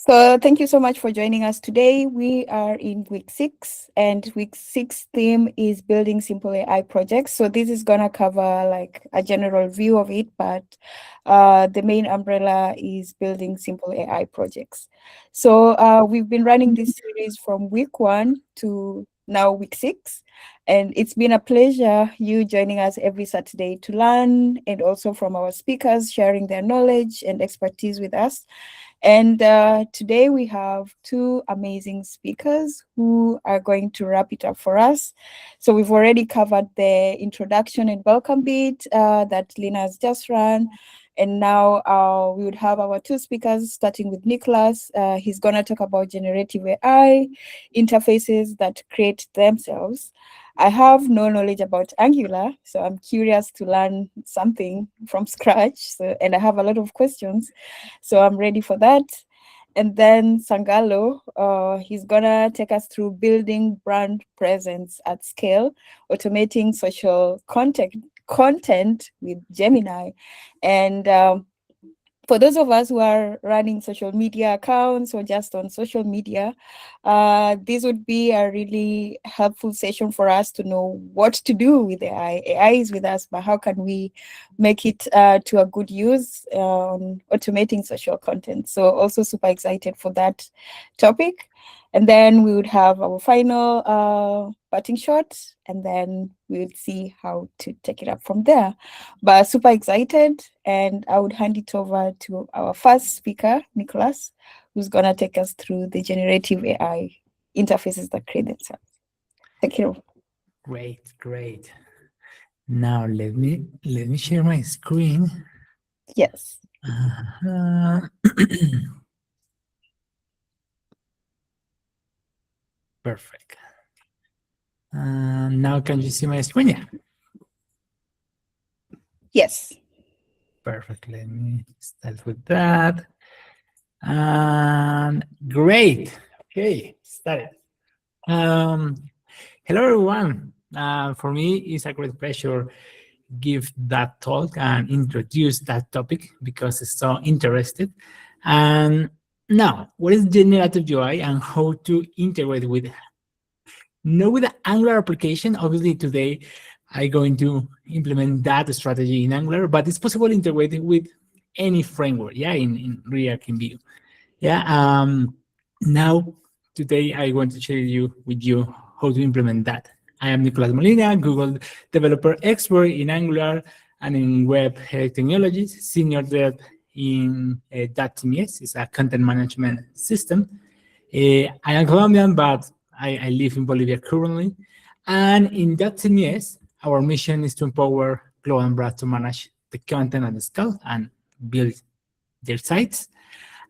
So thank you so much for joining us today. We are in week 6, and week 6 theme is building simple AI projects. So this is gonna cover like a general view of it, but the main umbrella is building simple AI projects. So we've been running this series from week 1 to now week 6, and it's been a pleasure you joining us every Saturday to learn, and also from our speakers sharing their knowledge and expertise with us. And today we have 2 amazing speakers who are going to wrap it up for us. So we've already covered the introduction and welcome bit that Lina has just run. And now we would have our 2 speakers, starting with Nicolas. He's going to talk about generative AI interfaces that create themselves. I have no knowledge about Angular, so I'm curious to learn something from scratch. And I have a lot of questions, so I'm ready for that. And then Sangalo, he's gonna take us through building brand presence at scale, automating social content with Gemini. And for those of us who are running social media accounts or just on social media, this would be a really helpful session for us to know what to do with AI. AI is with us, but how can we make it to a good use on automating social content? So also super excited for that topic. And then we would have our final parting shot, and then we would see how to take it up from there. But super excited, and I would hand it over to our first speaker, Nicolas, who's gonna take us through the generative AI interfaces that create themselves. Thank you. Great. Now let me share my screen. Yes. Perfect. Now can you see my screen? Yeah. Yes. Perfect. Let me start with that. Great. Okay, started. Hello everyone. For me, it's a great pleasure give that talk and introduce that topic because it's so interesting. And now, what is generative UI and how to integrate with it? Not with the Angular application. Obviously, today I'm going to implement that strategy in Angular, but it's possible to integrate it with any framework, yeah, in React, in Vue. Yeah, now, today I want to share with you how to implement that. I am Nicolas Molina, Google developer expert in Angular and in web technologies, senior dev in 𝗕𝗵𝘁𝗲𝗿. It's a content management system. I am Colombian, but I live in Bolivia currently. And in 𝗕𝗵𝘁𝗲𝗿, our mission is to empower global brands to manage the content at scale and build their sites.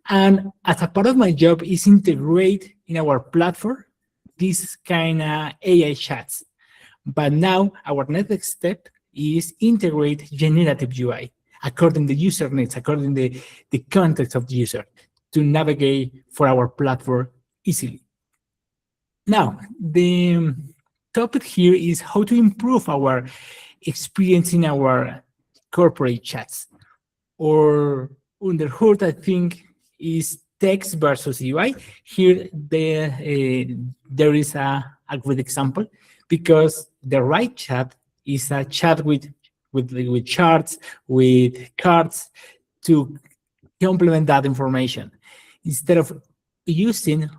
And as a part of my job is integrate in our platform this kind of AI chats. But now our next step is integrate generative UI according to the user needs, according to the context of the user to navigate for our platform easily. Now, the topic here is how to improve our experience in our corporate chats. Or under hood, I think, is text versus UI. Here, there is a good example because the right chat is a chat with charts, with cards to complement that information instead of using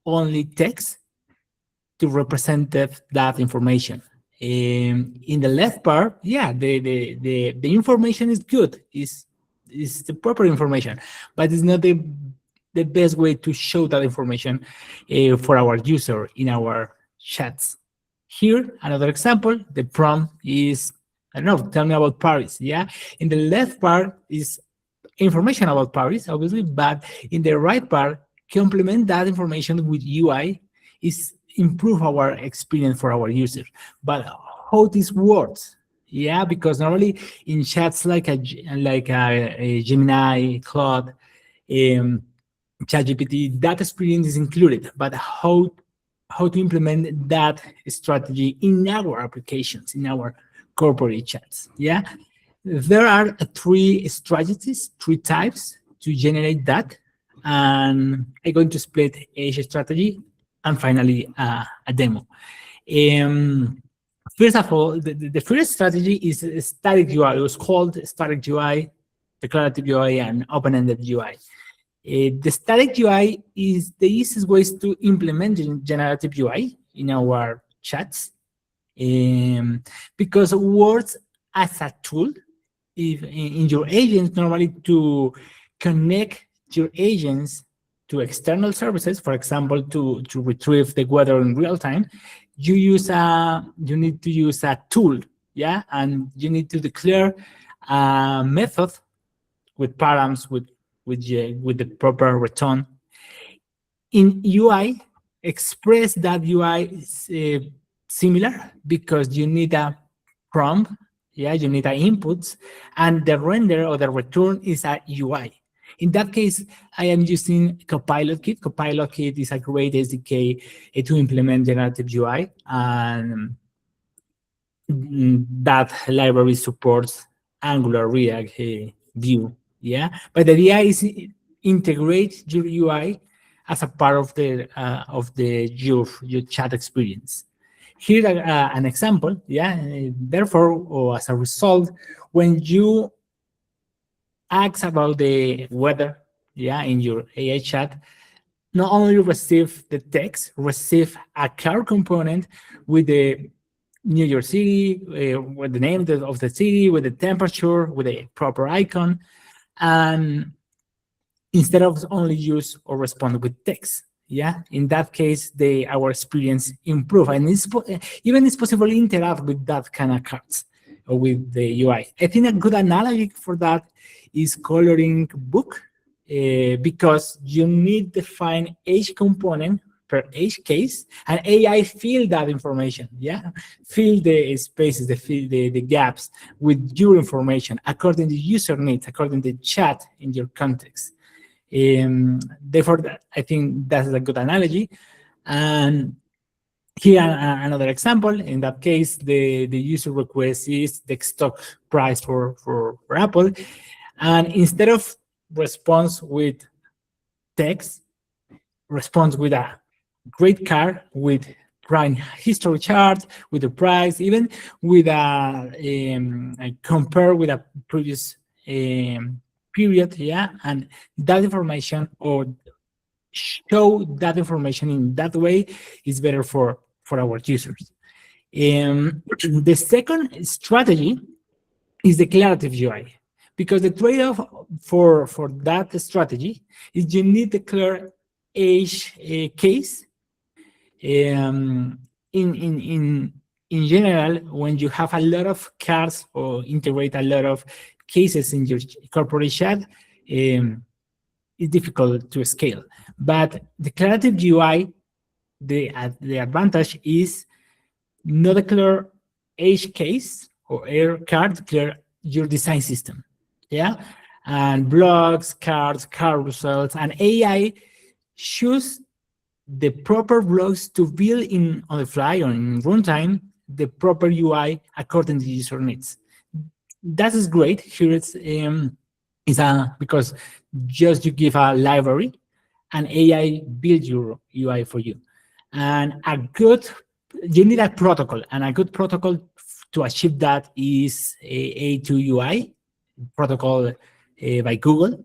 only text to represent that information. In the left part, yeah, the information is good, is the proper information, but it's not the best way to show that information for our user in our chats. Here, another example, the prompt is, I don't know, tell me about Paris, yeah? In the left part is information about Paris, obviously, but in the right part, complement that information with UI is improve our experience for our users. But how this works? Yeah, because normally in chats like a Gemini, Claude, ChatGPT, that experience is included. But how to implement that strategy in our applications, in our corporate chats? Yeah, there are 3 strategies, 3 types to generate that. and I'm going to split age strategy and finally a demo. First of all, the first strategy is static UI. It was called static UI, declarative UI, and open-ended UI. The static UI is the easiest ways to implement generative UI in our chats, because it works as a tool in your agents normally to connect your agents to external services. For example, to retrieve the weather in real time, you need to use a tool, yeah, and you need to declare a method with params with the proper return. In UI, express that UI is similar because you need a prompt, yeah, you need an inputs, and the render or the return is a UI. In that case, I am using 𝗕𝗵𝗁𝗁𝗂𝗃. 𝗕𝗵𝗁𝗁𝗂𝗃 is a great SDK to implement generative UI, and that library supports Angular, React, Vue, yeah. But the idea is integrate your UI as a part of your chat experience. Here an example, yeah. Therefore, or as a result, when you ask about the weather, yeah, in your AI chat, not only receive the text, receive a car component with the New York City, with the name of the city, with the temperature, with a proper icon, and instead of only use or respond with text. Yeah, in that case, our experience improve, and it's possible to interact with that kind of cards or with the UI. I think a good analogy for that is coloring book, because you need to define each component per each case, and AI fill that information, yeah? Fill the spaces, the gaps with your information according to user needs, according to the chat in your context. Therefore, I think that's a good analogy. And here another example. In that case, the user request is the stock price for Apple, and instead of response with text, response with a great car with prime history chart, with the price, even with a compare with a previous period, yeah, and that information or show that information in that way is better for our users. The second strategy is declarative UI, because the trade-off for that strategy is you need to declare each case. In general, when you have a lot of cards or integrate a lot of cases in your corporate chat, it's difficult to scale. But declarative UI, the advantage is not declare each case or error card, declare your design system, yeah? And blogs, cards, carousels, and AI choose the proper blocks to build on the fly or in runtime the proper UI according to user needs. That is great. Here it's because just you give a library and AI build your UI for you. And you need a protocol, and a good protocol to achieve that is A2UI protocol by Google.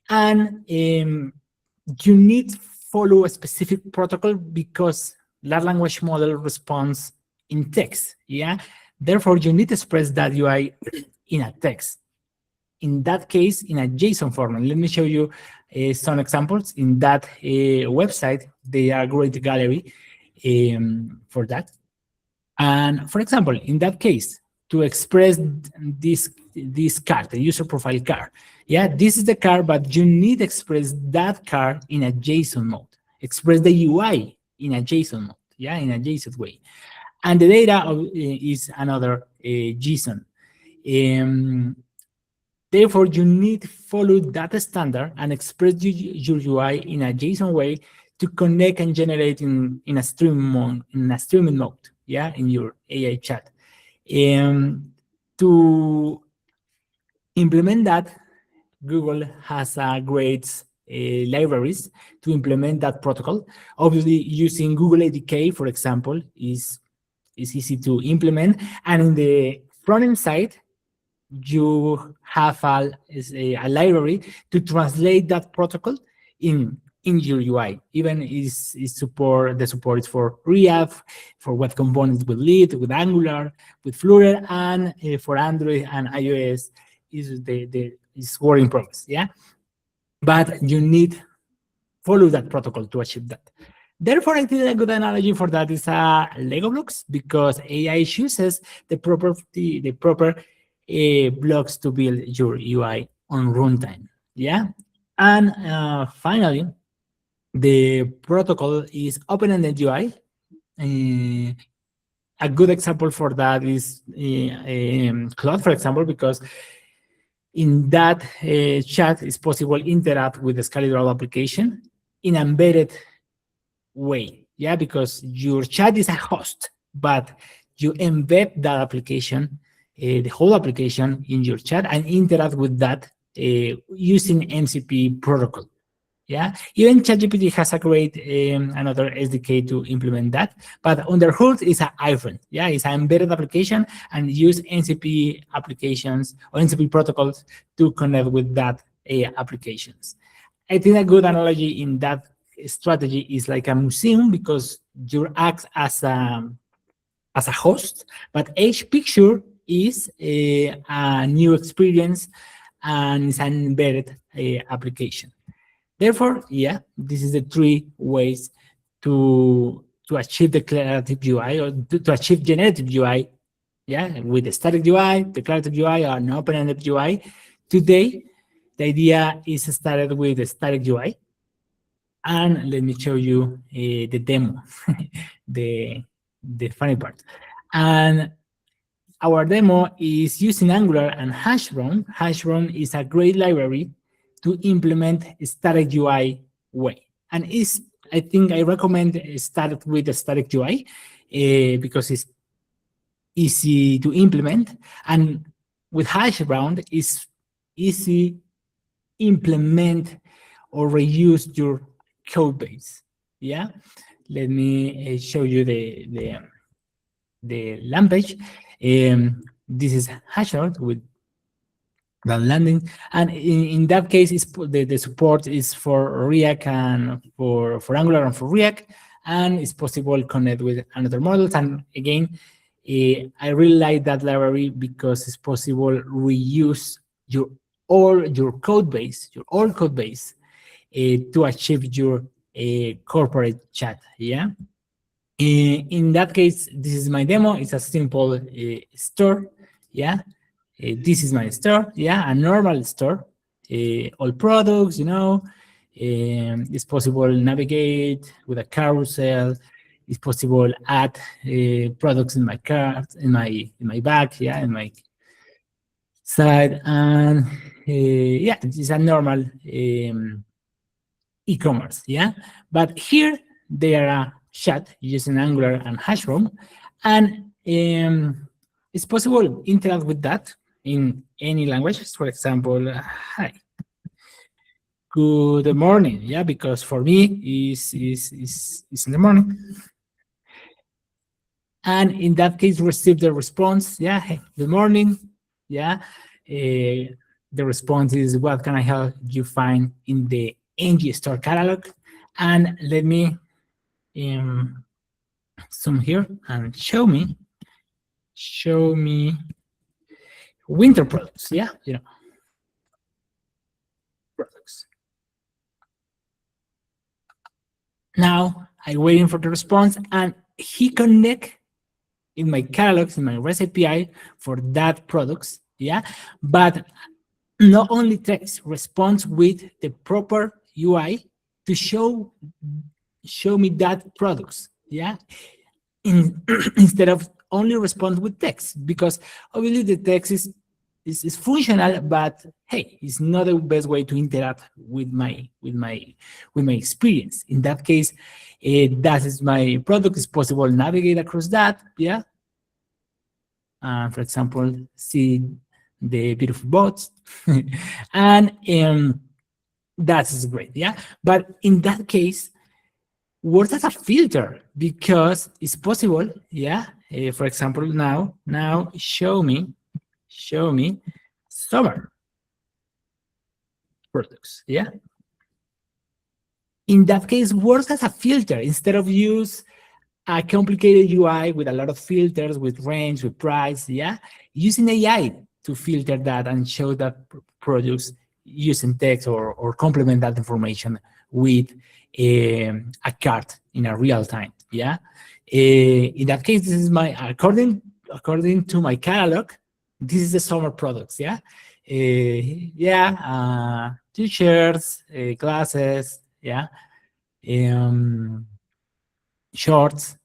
And you need to follow a specific protocol because large language model responds in text, yeah? Therefore, you need to express that UI in a text. In that case, in a JSON format. Let me show you some examples. In that website, they are a great gallery for that. And for example, in that case, to express this card, the user profile card, yeah, this is the card, but you need to express that card in a JSON mode. Express the UI in a JSON mode, yeah, in a JSON way. And the data is another JSON. Therefore, you need to follow that standard and express your UI in a JSON way to connect and generate in a streaming mode, yeah, in your AI chat. To implement that, Google has a great libraries to implement that protocol. Obviously, using Google ADK, for example, is easy to implement. And in the front-end side, you have a library to translate that protocol in your UI. Even the support is for React, for web components with Lead, with Angular, with Flutter, and for Android and iOS is work in progress. Yeah, but you need follow that protocol to achieve that. Therefore, I think a good analogy for that is Lego blocks, because AI chooses the proper blocks to build your UI on runtime. Yeah, and finally, the protocol is open-ended UI. A good example for that is 𝗕𝗏, for example, because in that chat it's possible to interact with the Sangalo application in an embedded way. Yeah, because your chat is a host, but you embed that application, the whole application in your chat, and interact with that using MCP protocol. Yeah, even ChatGPT has a great another SDK to implement that, but under hood is an iPhone. Yeah, it's an embedded application and use MCP applications or MCP protocols to connect with that applications. I think a good analogy in that strategy is like a museum, because you act as a host, but each picture is a new experience and it's an embedded application. Therefore, yeah, this is the three ways to achieve the declarative UI, or to achieve generative UI. Yeah, with the static UI, declarative UI, or an open-ended UI. Today, the idea is started with the static UI. And let me show you the demo, the funny part. And our demo is using Angular and Hashbrown. Hashbrown is a great library to implement a static UI way. And I think I recommend start with the static UI because it's easy to implement. And with Hashbrown, it's easy implement or reuse your code base. Yeah, let me show you the land page. This is Hashbrown with the landing, and in that case, the support is for React and for Angular and for React, and it's possible to connect with another models. And again, I really like that library because it's possible reuse your code base, your old code base, to achieve your corporate chat. Yeah. In that case, this is my demo. It's a simple store. Yeah. This is my store. Yeah, a normal store. All products, you know. It's possible to navigate with a carousel. It's possible to add products in my cart, in my bag, yeah, in my side, and yeah, it's a normal e-commerce, yeah. But here they are a chat using Angular and Hashbrown, and it's possible to interact with that in any language. For example, hi, good morning, yeah, because for me is in the morning. And in that case, receive the response, yeah, hey, good morning, yeah. The response is, what can I help you find in the NG store catalog? And let me zoom here and show me winter products, yeah, you know, products. Now I'm waiting for the response, and he connect in my catalogs, in my REST API for that products, yeah. But not only text, responds with the proper UI to show me that products, yeah. Instead of only respond with text, because obviously the text is functional, but hey, it's not the best way to interact with my experience. In that case, that is my product. It's possible to navigate across that, yeah. For example, see the beautiful boats, and That's great, yeah. But in that case, works as a filter because it's possible, yeah. For example, now show me summer products, yeah. In that case, works as a filter instead of use a complicated UI with a lot of filters, with range, with price, yeah. Using AI to filter that and show that products using text or complement that information with a card in a real time, yeah. In that case, this is my, according to my catalog, this is the summer products, yeah. T-shirts, glasses, yeah, shorts.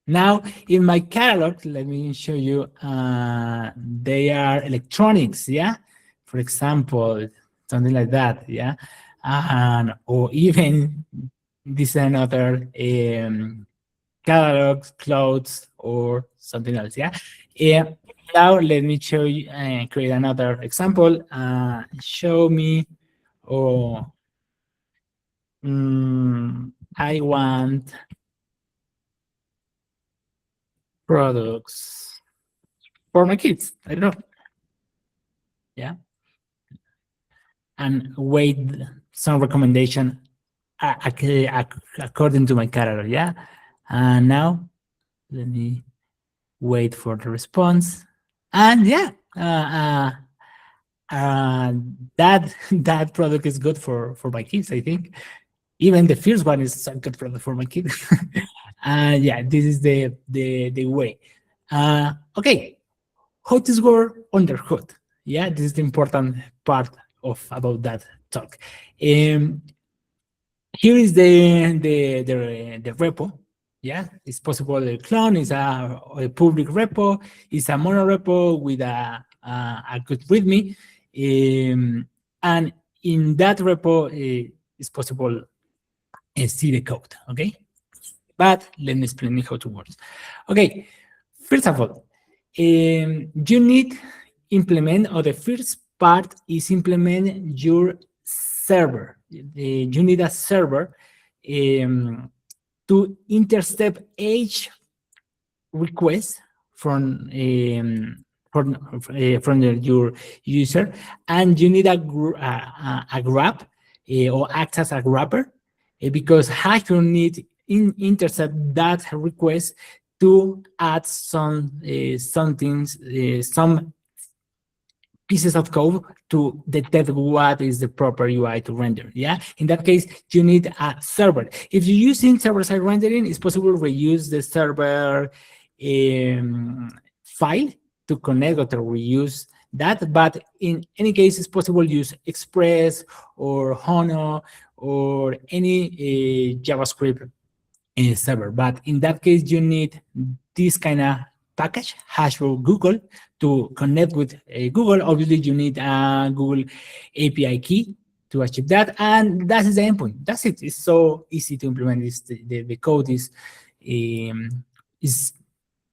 Now, in my catalog, let me show you, they are electronics, yeah? For example, something like that, yeah? Or even this another catalogs, clothes, or something else, yeah? Now, let me show you, create another example. Show me, I want products for my kids. I don't know. Yeah. And wait some recommendation according to my catalog. Yeah. And now let me wait for the response. And yeah, that product is good for my kids, I think. Even the first one is a good product for my kids. Yeah, this is the way. Okay, how this work under hood? Yeah, this is the important part about that talk. Here is the repo. Yeah, it's possible the clone is a public repo, it's a mono repo with a good README, and in that repo it's possible see the code. Okay, but let me explain how it works. Okay, first of all, you need implement, or the first part is implement your server. You need a server to intercept each request from your user, and you need a grab or act as a grabber, because Hashbrown need intercept that request to add some pieces of code to detect what is the proper UI to render. Yeah, in that case, you need a server. If you're using server-side rendering, it's possible to reuse the server file to connect or to reuse that. But in any case, it's possible to use Express or 𝗕𝗏 or any JavaScript server. But in that case, you need this kind of package, Hashbrown Google, to connect with Google. Obviously, you need a Google API key to achieve that, and that is the endpoint. That's it. It's so easy to implement this. The code is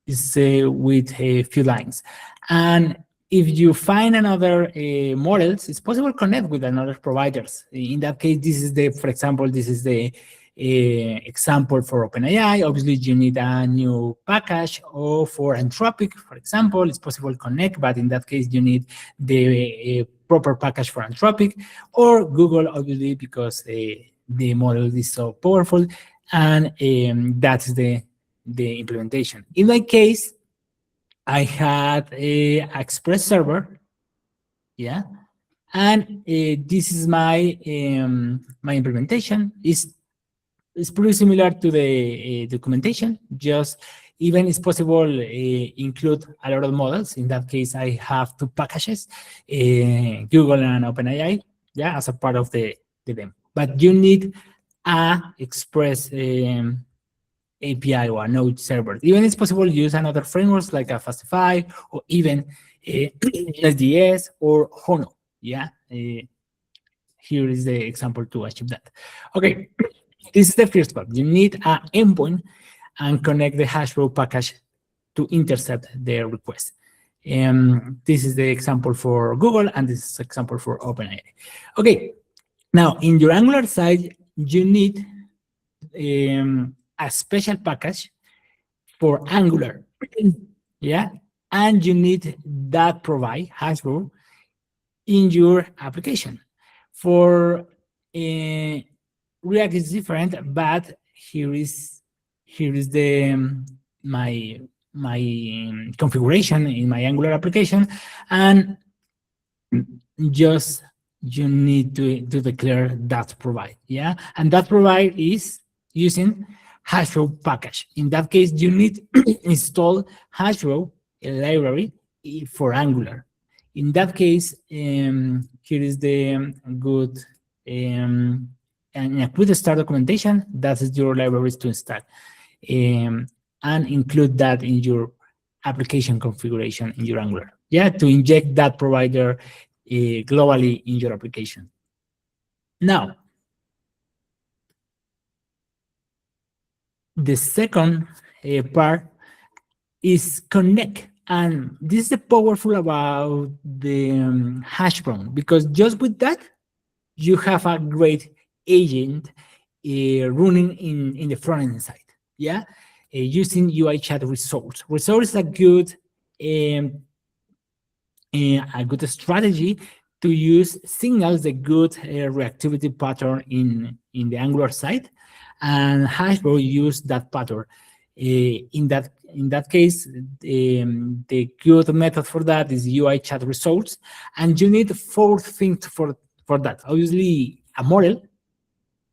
with a few lines. And if you find another models, it's possible to connect with another providers. In that case, this is the, for example, this is the example for OpenAI. Obviously, you need a new package, or for Anthropic, for example, it's possible to connect, but in that case, you need the proper package for Anthropic, or Google, obviously, because the model is so powerful, and that's the implementation. In my case, I had a Express server, yeah, and this is my my implementation. It's pretty similar to the documentation. Just even it's possible include a lot of models. In that case, I have two packages, Google and OpenAI, yeah, as a part of the demo. But you need a Express API or a Node server. Even it's possible to use another frameworks like a Fastify or even SDS or 𝗕𝗏. Yeah, here is the example to achieve that. Okay. This is the first part. You need an endpoint and connect the Hashbrown package to intercept the request. This is the example for Google, and this is the example for OpenAI. Okay, Now, in your Angular side, you need a special package for Angular, yeah, and you need that provide Hashbrown in your application. For React is different, but here is the my configuration in my Angular application, and just you need to declare that provide, yeah, and that provide is using Hashbrown package. In that case, you need install Hashbrown, a library for Angular. In that case, here is the good and a quick start documentation. That is your libraries to install, and include that in your application configuration in your Angular. Yeah, to inject that provider globally in your application. Now, the second part is connect. And this is the powerful about the Hashbrown, because just with that, you have a great agent running in the front end side. Yeah, using UI chat results. Results is a good strategy to use signals, the good reactivity pattern in the Angular side, and Hashbrown use that pattern. In that case, the good method for that is UI chat results, and you need 4 things for that. Obviously, a model.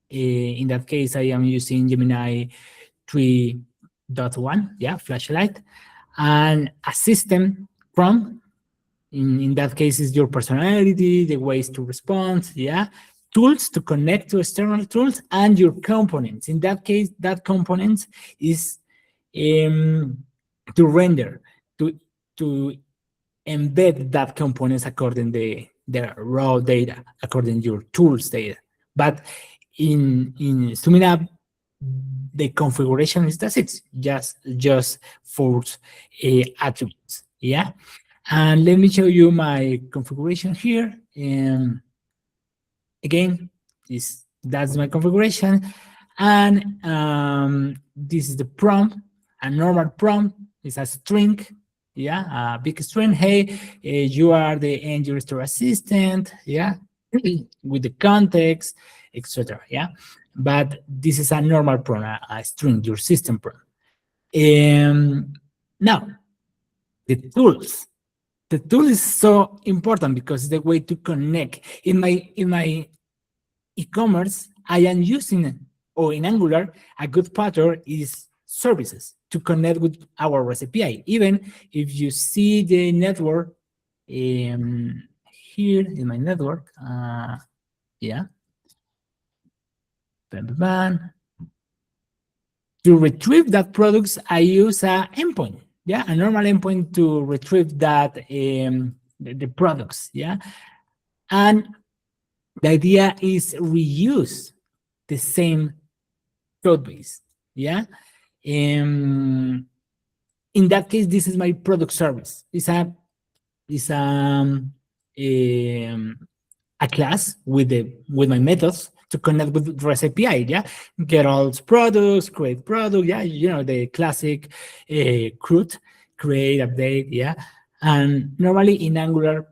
In that case, I am using Gemini 3.1, yeah, flashlight, and a system prompt. In that case, is your personality, the ways to respond, yeah, tools to connect to external tools, and your components. In that case, that component is to render, to embed that components according the raw data, according to your tools data. But in 𝗕𝗵𝗁𝗶, the configuration is that's it, just for attributes, yeah. And let me show you my configuration here. Again, that's my configuration. And this is the prompt. A normal prompt is a string, yeah, a big string. Hey, you are the end user assistant, yeah, with the context, etc. Yeah, but this is a normal prompt, a string, your system prompt. Now, the tools. The tool is so important because it's the way to connect. In my e-commerce, I am using, or in Angular, a good pattern is services to connect with our REST API. Even if you see the network here in my network, yeah. To retrieve that products, I use a endpoint. Yeah, a normal endpoint to retrieve that the products, yeah. And the idea is reuse the same code base, yeah. In that case, this is my product service. It's a class with my methods to connect with REST API, yeah. Get all products, create product, yeah. You know, the classic CRUD, create, update, yeah. And normally in Angular,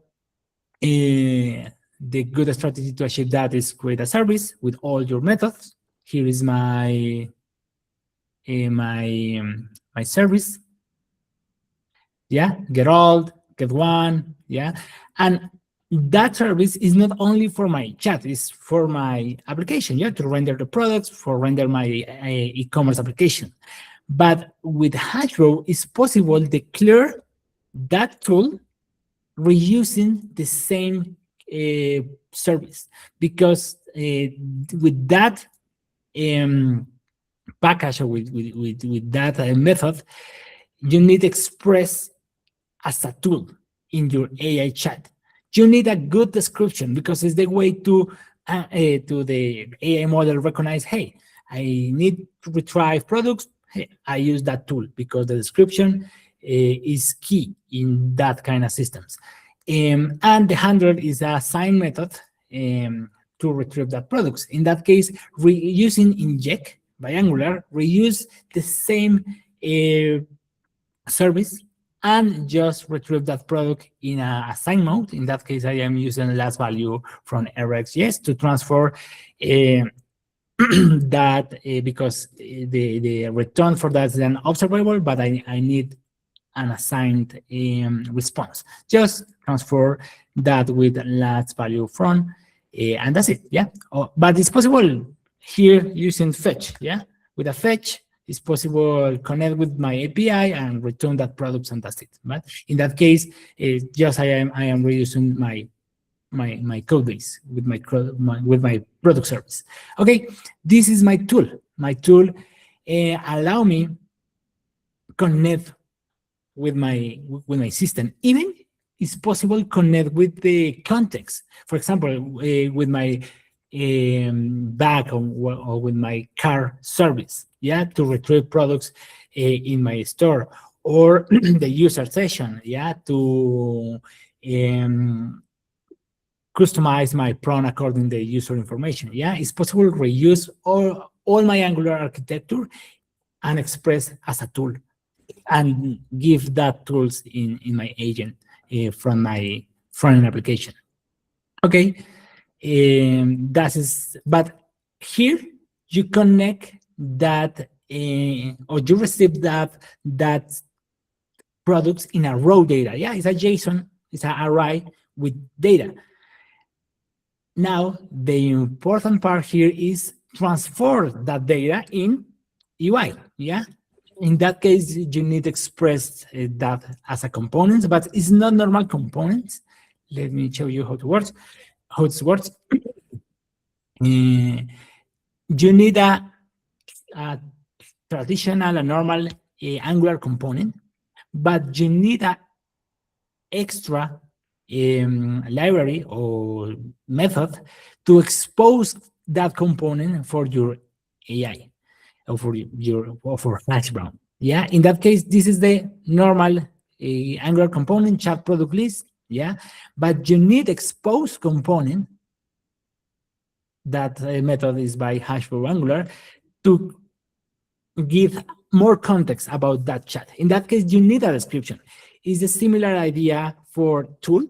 the good strategy to achieve that is create a service with all your methods. Here is my my service, yeah. Get all, get one, yeah. And that service is not only for my chat, it's for my application, yeah, to render the products, for render my e-commerce application. But with Hashbrown, it's possible to declare that tool reusing the same service, because with that package, or with that method, you need Express as a tool in your AI chat. You need a good description, because it's the way to the AI model recognize, hey, I need to retrieve products. Hey, I use that tool because the description is key in that kind of systems. And the handler is a assign method to to retrieve that products. In that case, using inject by Angular, reuse the same service and just retrieve that product in a assign mode. In that case, I am using last value from RxJS to transfer that because the return for that is an observable, but I need an assigned response. Just transfer that with last value from, and that's it. Yeah, but it's possible here using fetch. Yeah, with a fetch, it's possible connect with my API and return that product, and that's it. But in that case, just I am reusing my code base with my product service. Okay, this is my tool. My tool allow me connect with my system. Even it's possible connect with the context. For example, with my bag or with my car service, yeah, to retrieve products in my store, or the user session, yeah, to customize my prompt according to the user information. Yeah, it's possible to reuse all my Angular architecture and express as a tool and give that tools in my agent from my front-end application. Okay, that is, but here you connect that or you receive that products in a raw data. Yeah, it's a JSON, it's an array with data. Now, the important part here is transfer that data in UI, yeah? In that case, you need to express that as a component, but it's not normal components. Let me show you how it works. You need a traditional, a normal Angular component, but you need an extra library or method to expose that component for your AI or for Hashbrown. Yeah, in that case, this is the normal Angular component chat product list. Yeah, but you need expose component. That method is by Hashbrown Angular to give more context about that chat. In that case, you need a description. It's a similar idea for tool.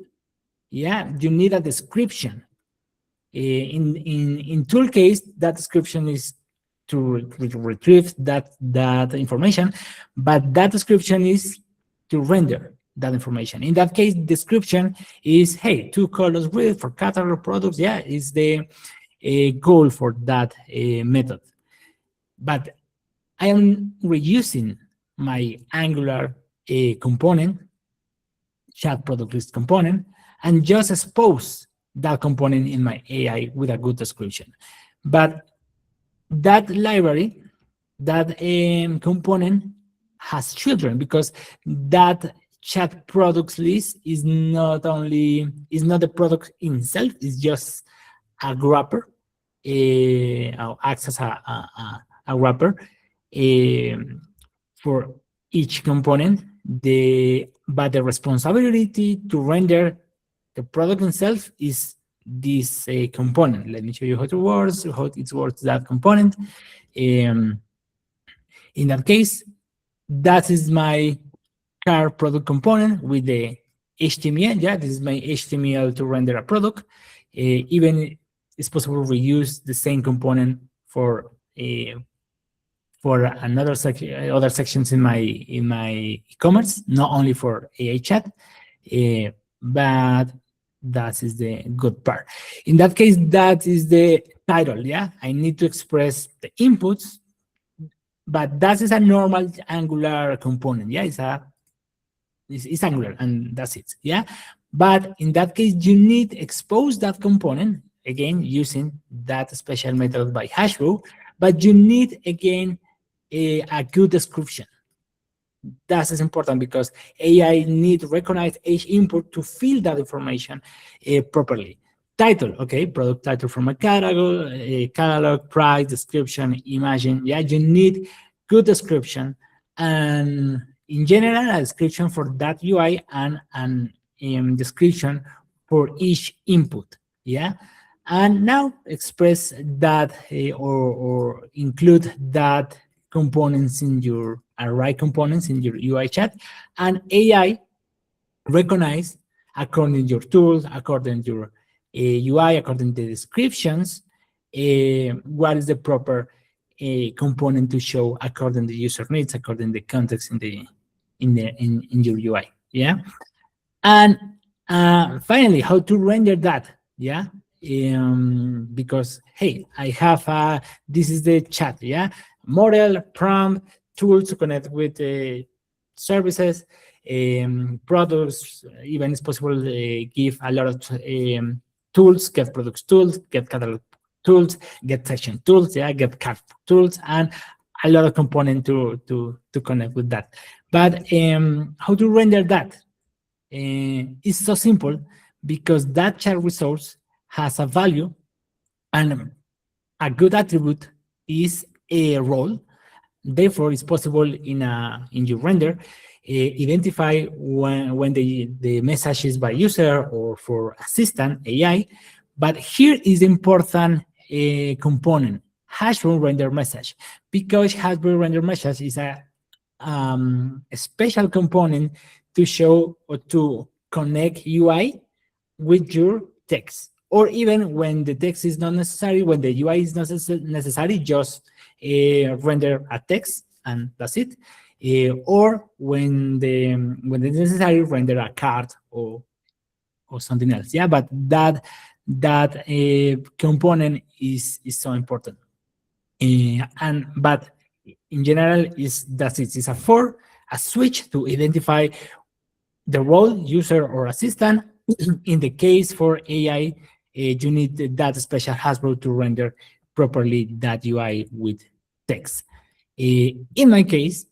Yeah, you need a description. In tool case, that description is to retrieve that information, but that description is to render that information. In that case, description is, hey, 2 colors width for catalog products. Yeah, is the goal for that method. But I am reusing my Angular component, chat product list component, and just expose that component in my AI with a good description. But that library, that component has children, because that chat products list is not the product itself, it's just a wrapper, acts as a wrapper for each component. But the responsibility to render the product itself is this component. Let me show you how it works, that component. In that case, that is my car product component with the HTML. Yeah, this is my HTML to render a product. Even it's possible to reuse the same component for other sections in my e-commerce, not only for AI chat, but that is the good part. In that case, that is the title. Yeah, I need to express the inputs, but that is a normal Angular component. Yeah, it's Angular, and that's it. Yeah, but in that case, you need to expose that component again using that special method by Hashbrown, but you need again a good description. That is important because AI need to recognize each input to fill that information properly. Title, okay, product title from a catalog, price, description, image. Yeah, you need good description, and in general, a description for that UI and description for each input. Yeah, and now express that or include that components in your array components in your UI chat, and AI recognize according to your tools, according to your UI, according to the descriptions, what is the proper component to show according to user needs, according to the context in your UI. Yeah, and finally, how to render that. Yeah, because hey, I have this is the chat. Yeah, model, prompt, tools to connect with services, products. Even it's possible give a lot of tools, get products tools, get catalog tools, get section tools, yeah, get card tools, and a lot of component to connect with that. But how to render that? It's so simple, because that chat resource has a value, and a good attribute is a role. Therefore, it's possible in your render identify when the message is by user or for assistant AI. But here is the important component, Hashbrown render message, because Hashbrown render message is a special component to show or to connect UI with your text, or even when the text is not necessary, when the UI is not necessary, just render a text and that's it. Or when it's necessary, render a card or something else. Yeah, but that component is so important. But in general, that's it. It's a switch to identify the role, user or assistant. In the case for AI, you need that special Hashbrown to render properly that UI with text. In my case,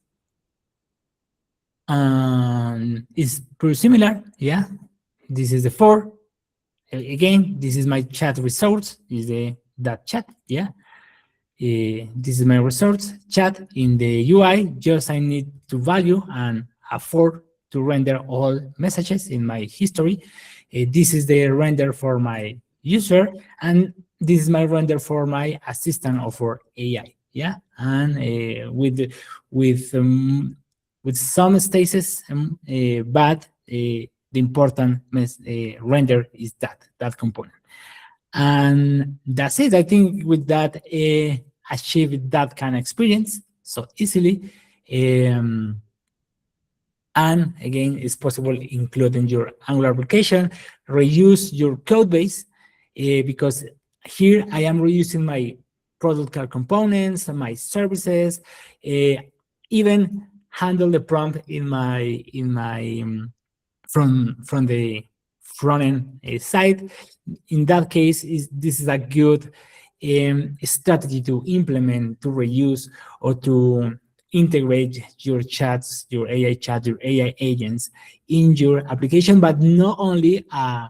it's pretty similar. Yeah, this is the 4. Again, this is my chat resource. Is that chat? Yeah. This is my resource chat. In the UI, just I need to value and a 4 to render all messages in my history. This is the render for my user, and this is my render for my assistant or for AI. Yeah, and with some stages, but the important render is that component. And that's it. I think with that, achieve that kind of experience so easily. And again, it's possible including your Angular application, reuse your code base, because here I am reusing my product card components, my services, even handle the prompt in my from the front end side. In that case, this is a good strategy to implement, to reuse, or to integrate your chats, your AI chat, your AI agents in your application, but not only a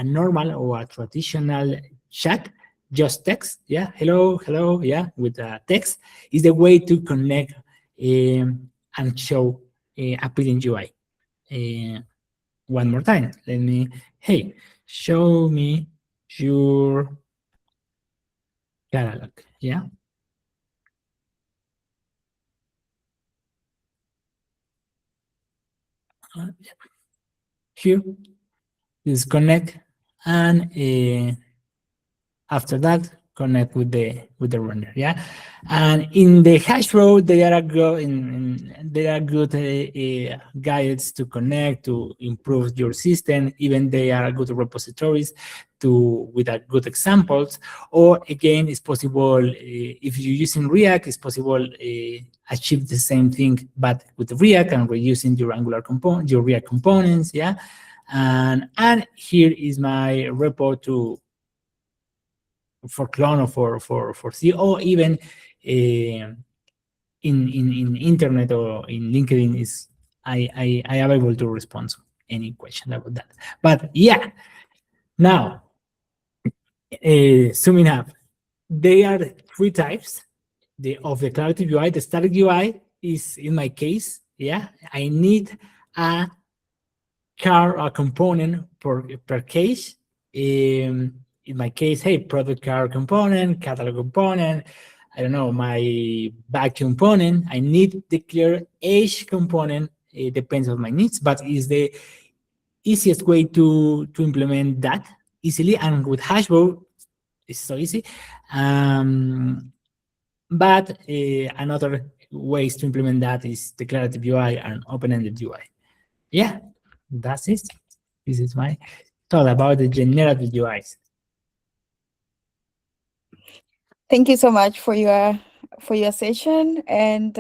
normal or a traditional chat, just text, yeah, hello, yeah, with text, is the way to connect and show appealing UI. One more time, let me, hey, show me your catalog, yeah. Here is connect, and after that connect with the render. Yeah, and in the Hashbrown there are good guides to connect, to improve your system. Even they are good repositories with good examples. Or again, it's possible if you're using React, it's possible achieve the same thing but with React and reusing your Angular component, your React components. Yeah, and here is my repo for clone or for C, or even in internet or in LinkedIn is I am able to respond to any question about that. But yeah, now summing up, there are 3 types of declarative UI. The static UI is, in my case, yeah, I need a component per case. in my case, hey, product card component, catalog component, I don't know, my back component, I need the clear edge component. It depends on my needs, but is the easiest way to implement that easily. And with Hashbrown, it's so easy. But another ways to implement that is declarative UI and open-ended UI. Yeah, that's it. This is my thought about the generative UIs. Thank you so much for your session. And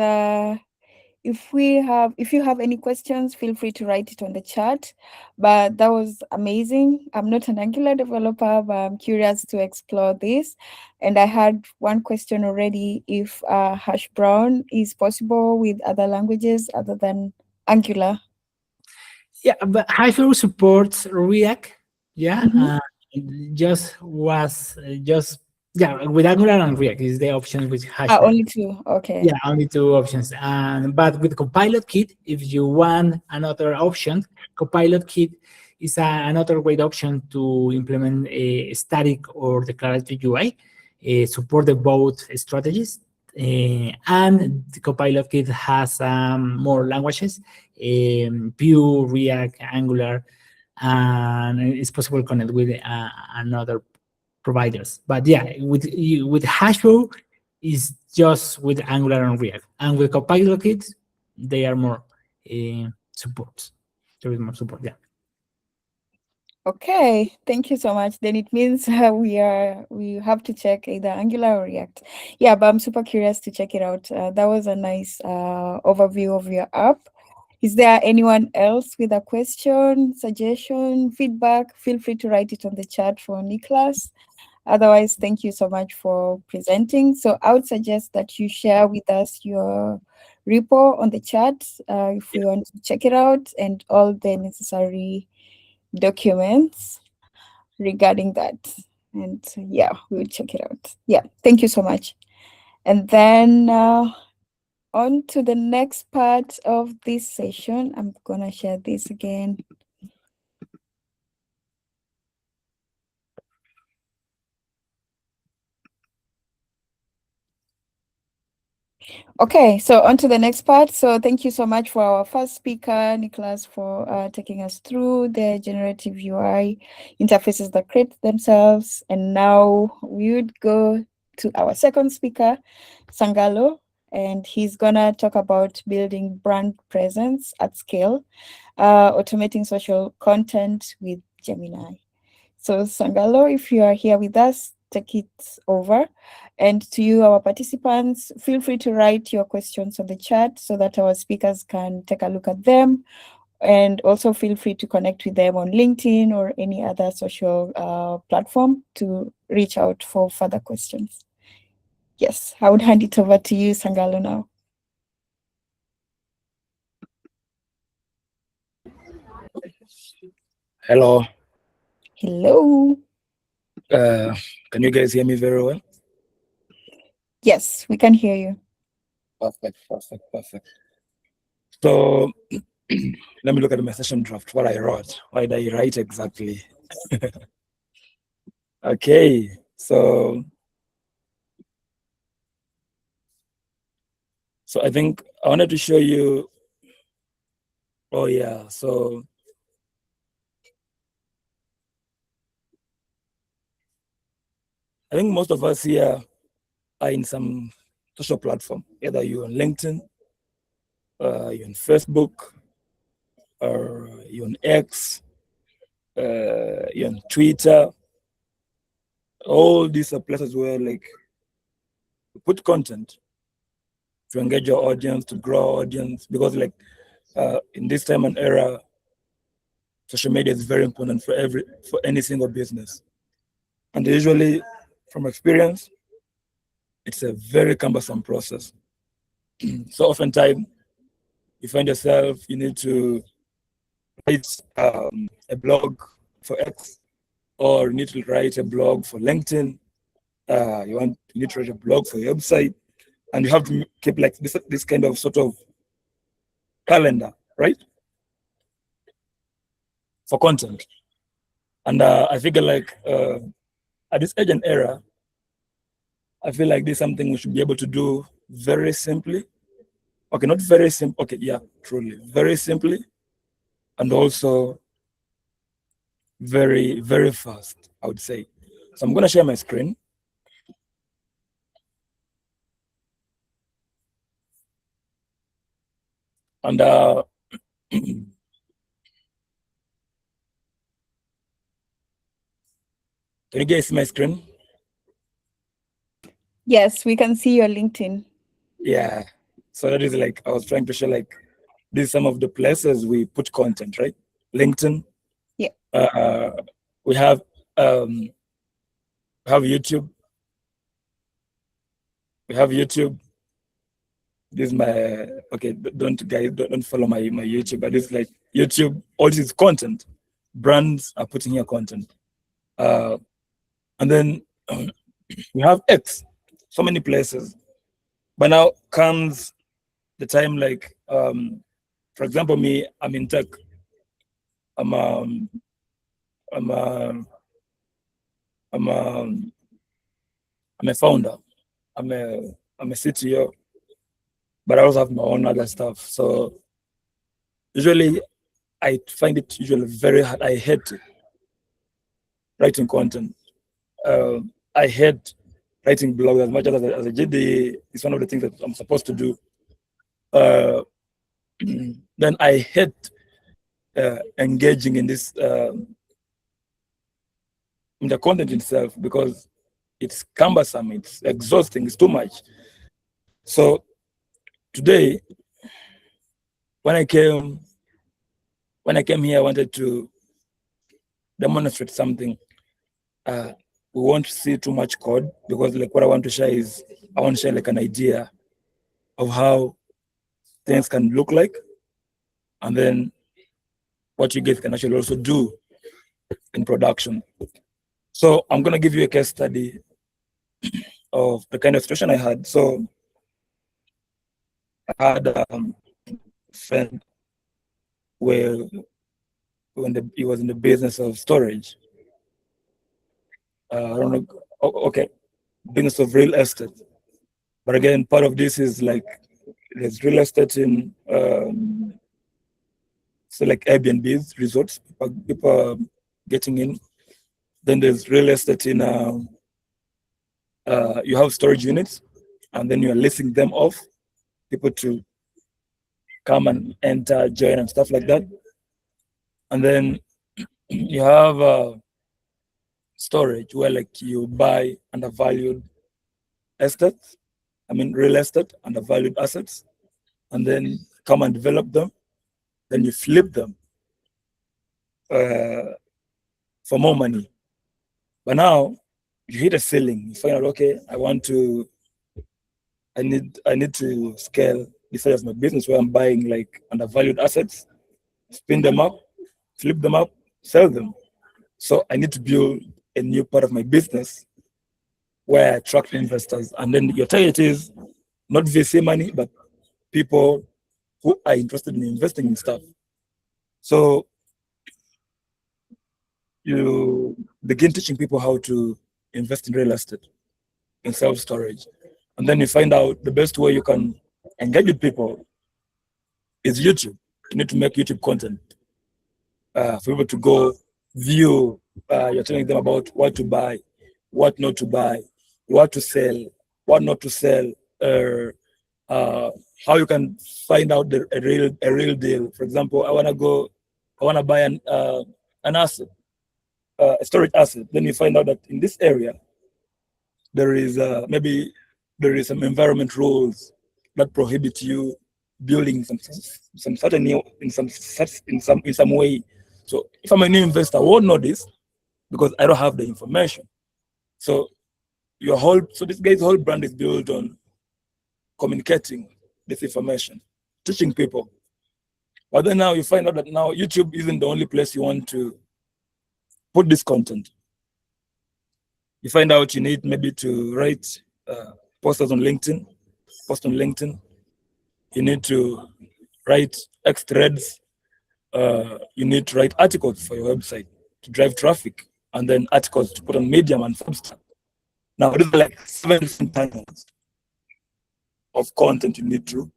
if you have any questions, feel free to write it on the chat. But that was amazing. I'm not an Angular developer, but I'm curious to explore this. And I had one question already, if Hashbrown is possible with other languages other than Angular. Yeah, but Hashbrown supports React. Yeah, with Angular and React is the option with Hashbrown. Only two, okay. Yeah, only two options. But with 𝗕𝗂𝗃𝗃, if you want another option, 𝗕𝗂𝗃𝗃 is another great option to implement a static or declarative UI, support the both strategies. And the 𝗕𝗂𝗃𝗃 has more languages, Vue, React, Angular, and it's possible to connect with another providers. But yeah, with Hashbrown is just with Angular and React, and with 𝗕𝗂𝗃𝗃, they are more support. There is more support. Yeah. Okay, thank you so much. Then it means we have to check either Angular or React. Yeah, but I'm super curious to check it out. That was a nice overview of your app. Is there anyone else with a question, suggestion, feedback? Feel free to write it on the chat for Nicolas. Otherwise, thank you so much for presenting. So I would suggest that you share with us your repo on the chat if we want to check it out, and all the necessary documents regarding that. And yeah, we'll check it out. Yeah, thank you so much. And then on to the next part of this session. I'm gonna share this again. Okay, so on to the next part. So thank you so much for our first speaker, Nicolas, for taking us through the generative UI interfaces that create themselves. And now we would go to our second speaker, Sangalo, and he's gonna talk about building brand presence at scale, automating social content with Gemini. So Sangalo, if you are here with us, take it over. And to you, our participants, feel free to write your questions on the chat so that our speakers can take a look at them. And also feel free to connect with them on LinkedIn or any other social platform to reach out for further questions. Yes, I would hand it over to you, Sangalo, now. Hello. Hello. Can you guys hear me very well? Yes, we can hear you. Perfect. So let me look at my session draft, what I wrote. Why did I write exactly? Okay, so I think I wanted to show you, oh yeah, so I think most of us here are in some social platform, either you're on LinkedIn, you're on Facebook, or you're on X, you're on Twitter. All these are places where like you put content to engage your audience, to grow audience, because like in this time and era, social media is very important for any single business. And usually, from experience, it's a very cumbersome process. So oftentimes, you find yourself, you need to write a blog for X, or you need to write a blog for LinkedIn. You need to write a blog for your website, and you have to keep like this kind of sort of calendar, right? For content. And I figure like at this age and era, I feel like this is something we should be able to do very simply. Okay, not very simple. Okay, yeah, truly, very simply, and also very, very fast, I would say. So I'm going to share my screen. And can you guys see my screen? Yes, we can see your LinkedIn. Yeah. So that is like, I was trying to show like, these are some of the places we put content, right? LinkedIn. Yeah. We have YouTube. We have YouTube. This is my, okay, don't follow my YouTube, but it's like YouTube, all this is content. Brands are putting here content. And then we have X, so many places. But now comes the time like, for example, me, I'm in tech. I'm a founder. I'm a CTO, but I also have my own other stuff. So usually I find it usually very hard. I hate writing content. I hate writing blogs as much as a GD is one of the things that I'm supposed to do. Then I hate engaging in this in the content itself because it's cumbersome, it's exhausting, it's too much. So today, when I came here, I wanted to demonstrate something. We won't see too much code because like what I want to share is I want to share like an idea of how things can look like, and then what you guys can actually also do in production. So I'm gonna give you a case study of the kind of situation I had. So I had a friend where when he was in the business of storage. I don't know. Okay, business of real estate. But again, part of this is like there's real estate in so like Airbnbs, resorts, people are getting in. Then there's real estate in you have storage units, and then you're listing them off, people to come and enter, join, and stuff like that. And then you have storage where like you buy undervalued assets, real estate, undervalued assets, and then come and develop them. Then you flip them for more money. But now you hit a ceiling. You find out, okay, I need to scale this side of my business where I'm buying like undervalued assets, spin them up, flip them up, sell them. So I need to build a new part of my business where I attract investors. And then your target is not VC money, but people who are interested in investing in stuff. So you begin teaching people how to invest in real estate, in self-storage. And then you find out the best way you can engage with people is YouTube. You need to make YouTube content for people to go view. You're telling them about what to buy, what not to buy, what to sell, what not to sell, how you can find out a real deal. For example, I want to buy an asset, a storage asset. Then you find out that in this area, there is some environment rules that prohibit you building some certain new in some way. So if I'm a new investor, I won't know this because I don't have the information. So this guy's whole brand is built on communicating this information, teaching people. But then now you find out that now YouTube isn't the only place you want to put this content. You find out you need maybe to write posters on LinkedIn, post on LinkedIn. You need to write X threads. You need to write articles for your website to drive traffic. and then articles to put on Medium and Substack. Now, these are like 7 different channels of content you need to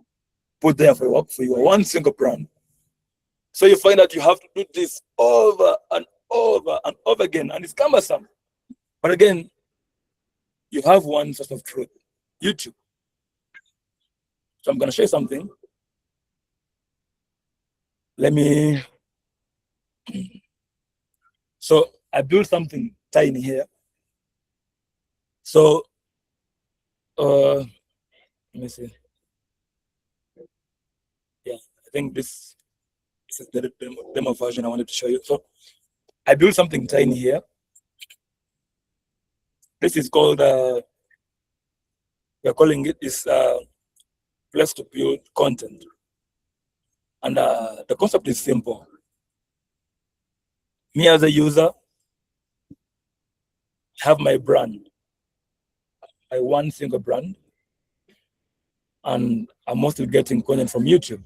put there for your one single brand. So you find that you have to do this over and over and over again, and it's cumbersome. But again, you have one source of truth, YouTube. So I'm going to show you something. So I built something tiny here. So let me see. Yeah, I think this is the demo version I wanted to show you. So I built something tiny here. This is called, we're calling it this place to build content. And the concept is simple. Me as a user, have my brand, my one single brand, and I'm mostly getting content from YouTube.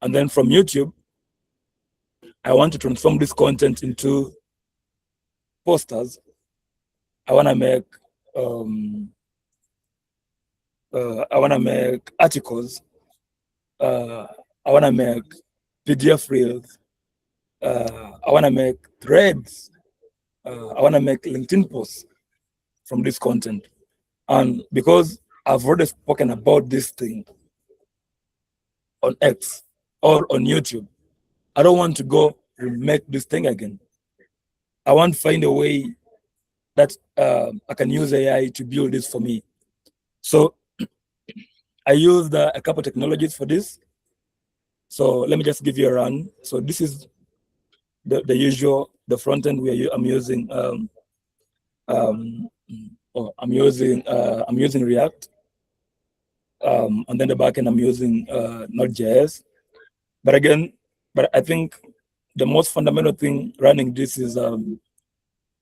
And then from YouTube, I want to transform this content into posters. I want to make articles. I want to make PDF reels. I want to make threads. I want to make LinkedIn posts from this content. And because I've already spoken about this thing on X or on YouTube, I don't want to go remake this thing again. I want to find a way that I can use AI to build this for me. So I used a couple of technologies for this. So let me just give you a run. So this is the usual, the front end I'm using. I'm using React. And then the backend I'm using Node.js. But I think the most fundamental thing running this is a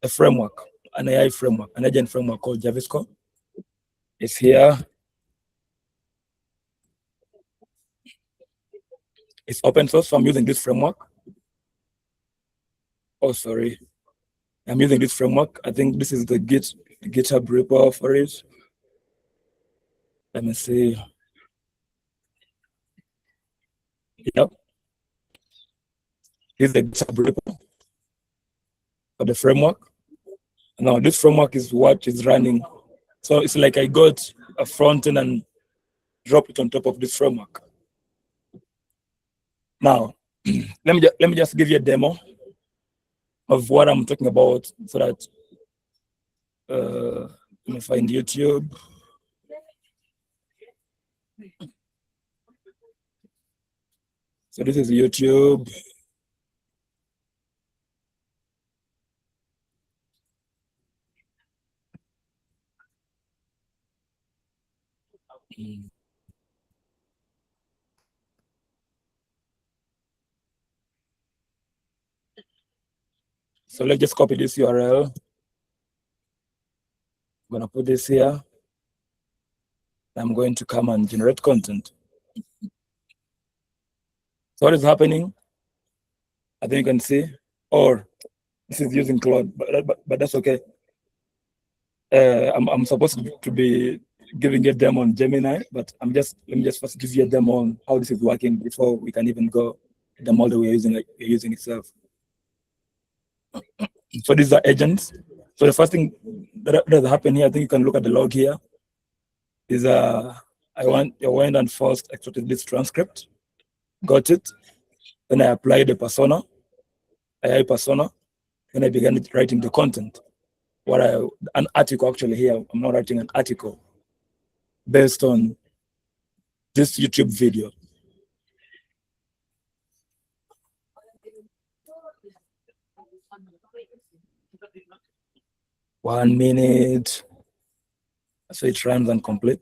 framework, an AI framework, an agent framework called 𝗕𝗵𝗁𝗀. It's here. It's open source, so I'm using this framework. Oh, sorry. I'm using this framework. I think this is the GitHub repo for it. Let me see. Yep. This is the GitHub repo for the framework. Now, this framework is what is running. So it's like I got a front end and dropped it on top of this framework. Now, let me just give you a demo of what I'm talking about, so that let me find YouTube. So this is YouTube. So let's just copy this URL. I'm gonna put this here. I'm going to come and generate content. So what is happening? I think you can see, or this is using Claude, but that's okay. I'm supposed to be giving a demo on Gemini, but let me just first give you a demo on how this is working before we can even go the model we're using itself. So these are agents. So the first thing that happened here, I think you can look at the log here, is I went and first extracted this transcript, got it, then I applied the persona, AI persona, then I began writing the content. An article actually here, I'm not writing an article based on this YouTube video. One minute, so it runs and complete.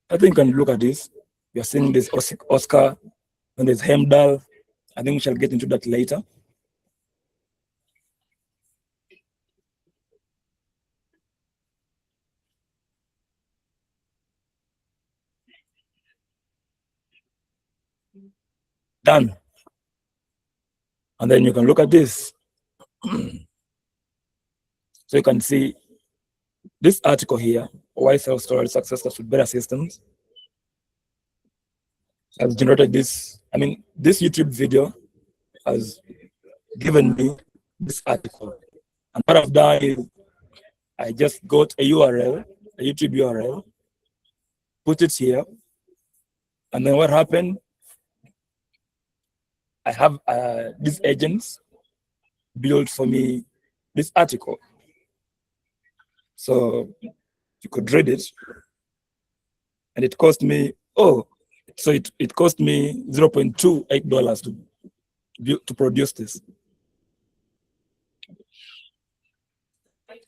I think you can look at this. We are seeing this Oscar, and there's 𝗕𝗿𝗏. I think we shall get into that later. Done. And then you can look at this. So you can see this article here, why self-storage successors with better systems, has generated this. I mean, this YouTube video has given me this article. And what I've done is I just got a URL, a YouTube URL, put it here. And then what happened, I have these agents built for me this article. So you could read it. And it cost me, so it cost me $0.28 to produce this.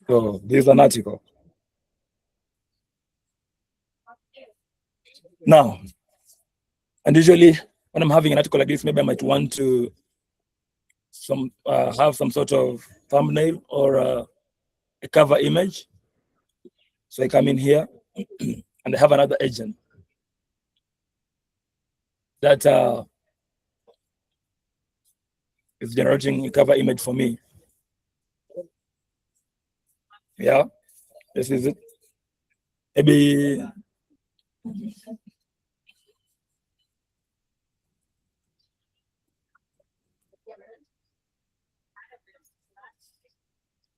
So this is an article. Now, and usually when I'm having an article like this, maybe I might want to have some sort of thumbnail or a cover image. So I come in here and I have another agent that is generating a cover image for me. Yeah, this is it. Maybe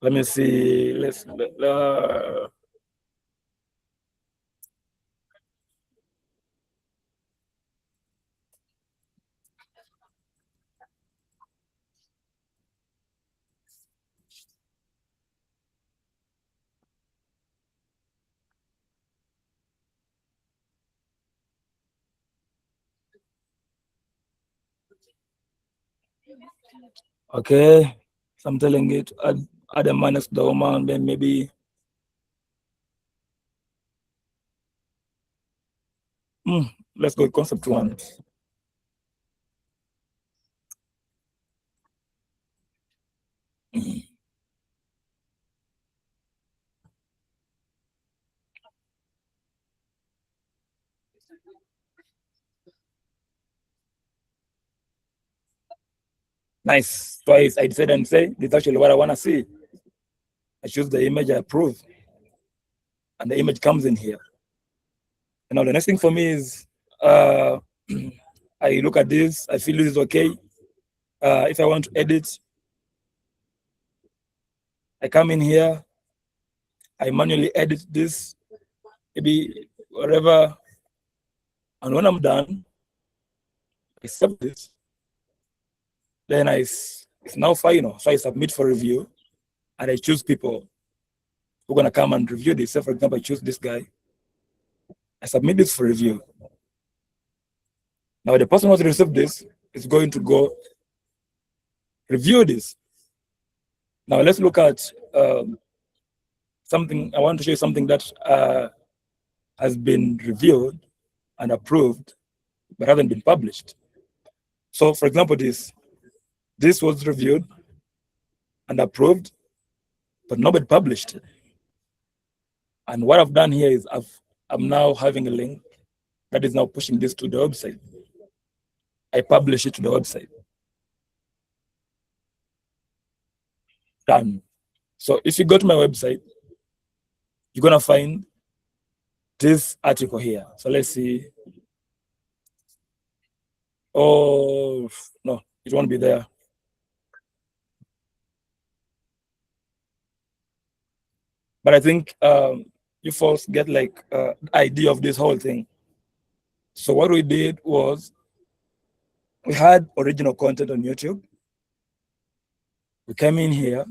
let me see. Okay, so I'm telling it, add a minus the and then maybe let's go with concept one. Nice. Twice I said and say, this is actually what I want to see. I choose the image, I approve. And the image comes in here. And now the next thing for me is I look at this, I feel this is okay. If I want to edit, I come in here, I manually edit this, maybe whatever. And when I'm done, I save this. Then it's now final. So I submit for review and I choose people who are going to come and review this. So for example, I choose this guy. I submit this for review. Now the person who has received this is going to go review this. Now let's look at something. I want to show you something that has been reviewed and approved, but hasn't been published. So for example, this was reviewed and approved, but nobody published it. And what I've done here is I'm now having a link that is now pushing this to the website. I publish it to the website. Done. So if you go to my website, you're gonna find this article here. So let's see. Oh no, it won't be there. But I think you folks get like the idea of this whole thing. So what we did was we had original content on YouTube. We came in here,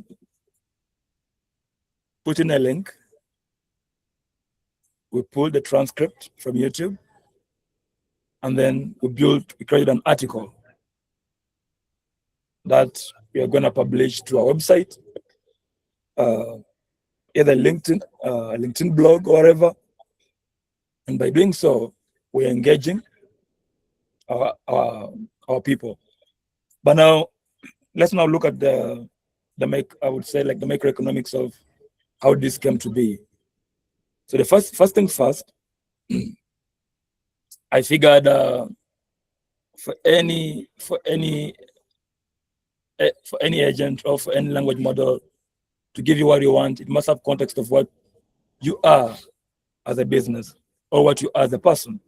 put in a link. We pulled the transcript from YouTube, and then we created an article that we are going to publish to our website, either LinkedIn blog or whatever. And by doing so, we're engaging our people. But now, let's now look at the macroeconomics of how this came to be. So the first thing first, I figured for any agent or for any language model to give you what you want, it must have context of what you are as a business or what you are as a person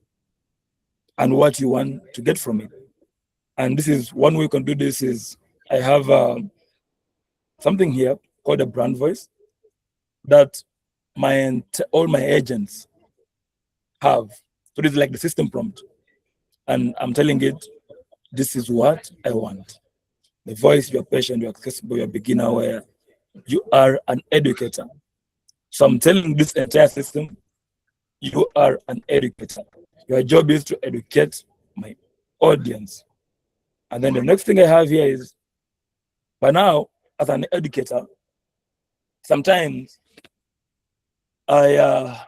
and what you want to get from it. And this is one way you can do this is I have something here called a brand voice that all my agents have. So this is like the system prompt. And I'm telling it, this is what I want. The voice, you're patient, you're accessible, you're beginner aware, you are an educator. So I'm telling this entire system, you are an educator. Your job is to educate my audience. And then the next thing I have here is, by now, as an educator, sometimes I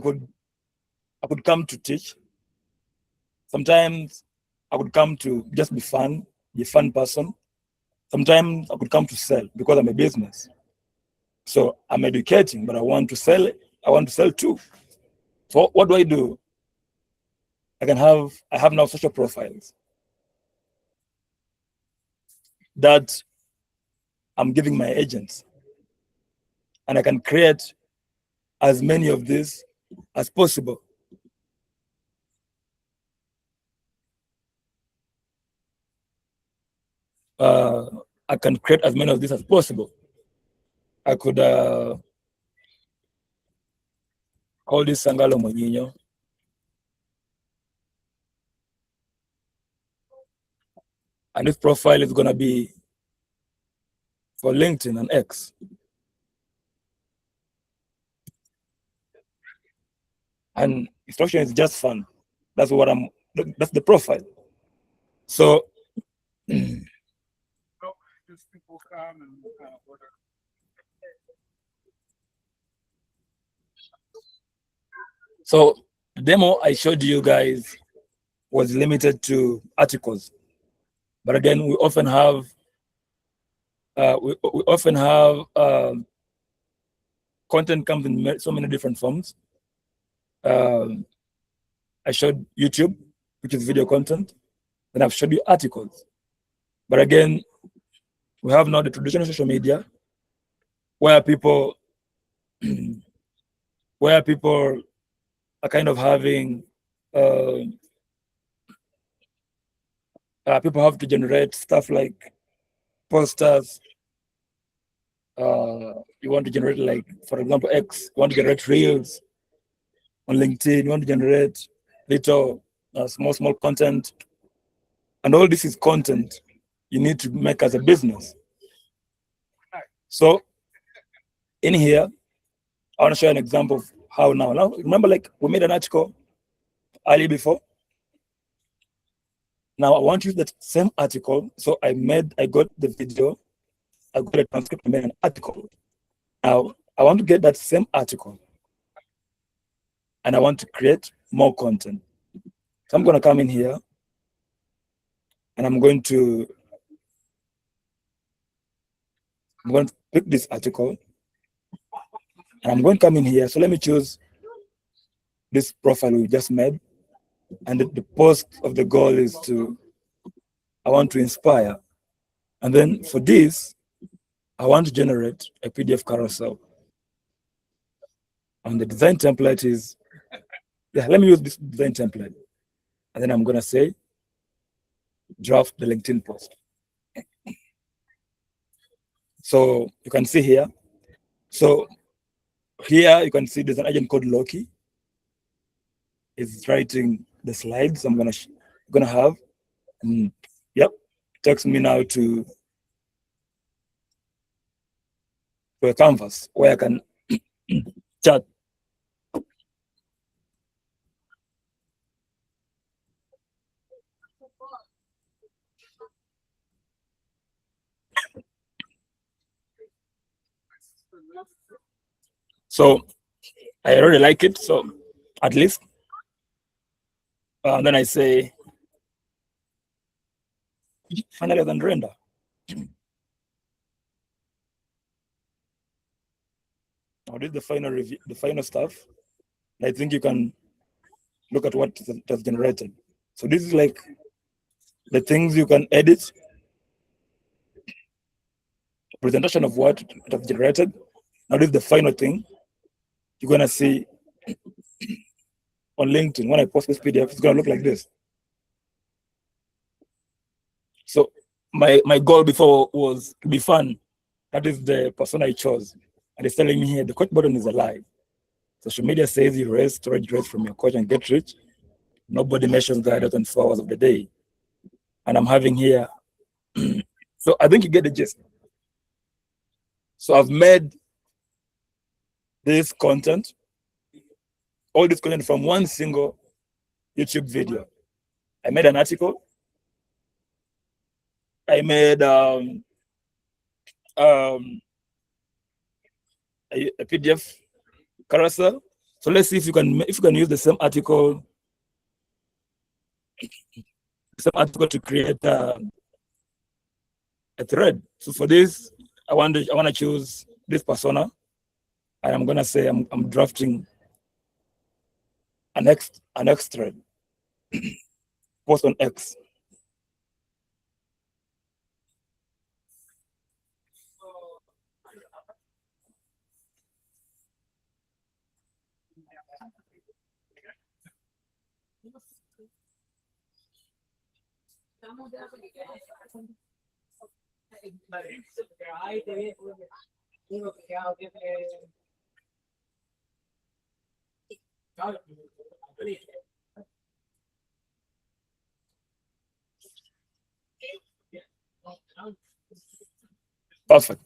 could come to teach. Sometimes I could come to just be a fun person. Sometimes I could come to sell because I'm a business. So I'm educating, but I want to sell it. I want to sell too. So what do? I have now social profiles that I'm giving my agents. And I can create as many of these as possible. I can create as many of these as possible. I could call this Sangalo 𝗕𝗵𝗁𝗀𝗀𝗀𝗀. And this profile is going to be for LinkedIn and X. And instruction is just fun. That's the profile. So so the demo I showed you guys was limited to articles. But again, we often have content comes in so many different forms. I showed YouTube, which is video content, and I've showed you articles. But again, we have now the traditional social media where people are kind of having people have to generate stuff like posters. You want to generate, like, for example, X, you want to generate reels. On LinkedIn, you want to generate little small content. And all this is content you need to make as a business. So in here, I want to show you an example of how now. Now, remember, like, we made an article earlier before. Now I want to use that same article. So I got the video, I got a transcript, I made an article. Now I want to get that same article and I want to create more content. So I'm going to come in here and I'm going to pick this article and I'm going to come in here. So let me choose this profile we just made. And the post of the goal is I want to inspire. And then for this, I want to generate a PDF carousel. And the design template is, let me use this design template. And then I'm going to say, draft the LinkedIn post. So you can see here. So here you can see there's an agent called Loki. It's writing the slides I'm gonna have. And yep, it takes me now to a canvas where I can chat. So I really like it, so at least. And then I say, finally, then render. Now this is the final review, the final stuff. I think you can look at what it has generated. So this is like the things you can edit, presentation of what it has generated. Now this is the final thing you're gonna see on LinkedIn. When I post this PDF, it's gonna look like this. So my goal before was to be fun. That is the person I chose. And it's telling me here, the coach button is alive. Social media says you raise storage rates from your coach and get rich. Nobody mentions that 24 hours of the day. And I'm having here, so I think you get the gist. So I've made this content, all this content from one single YouTube video. I made an article. I made a PDF carousel. So let's see if you can use the same article to create a thread. So for this, I want to choose this persona, and I'm gonna say I'm drafting an X thread, post on X. Perfect.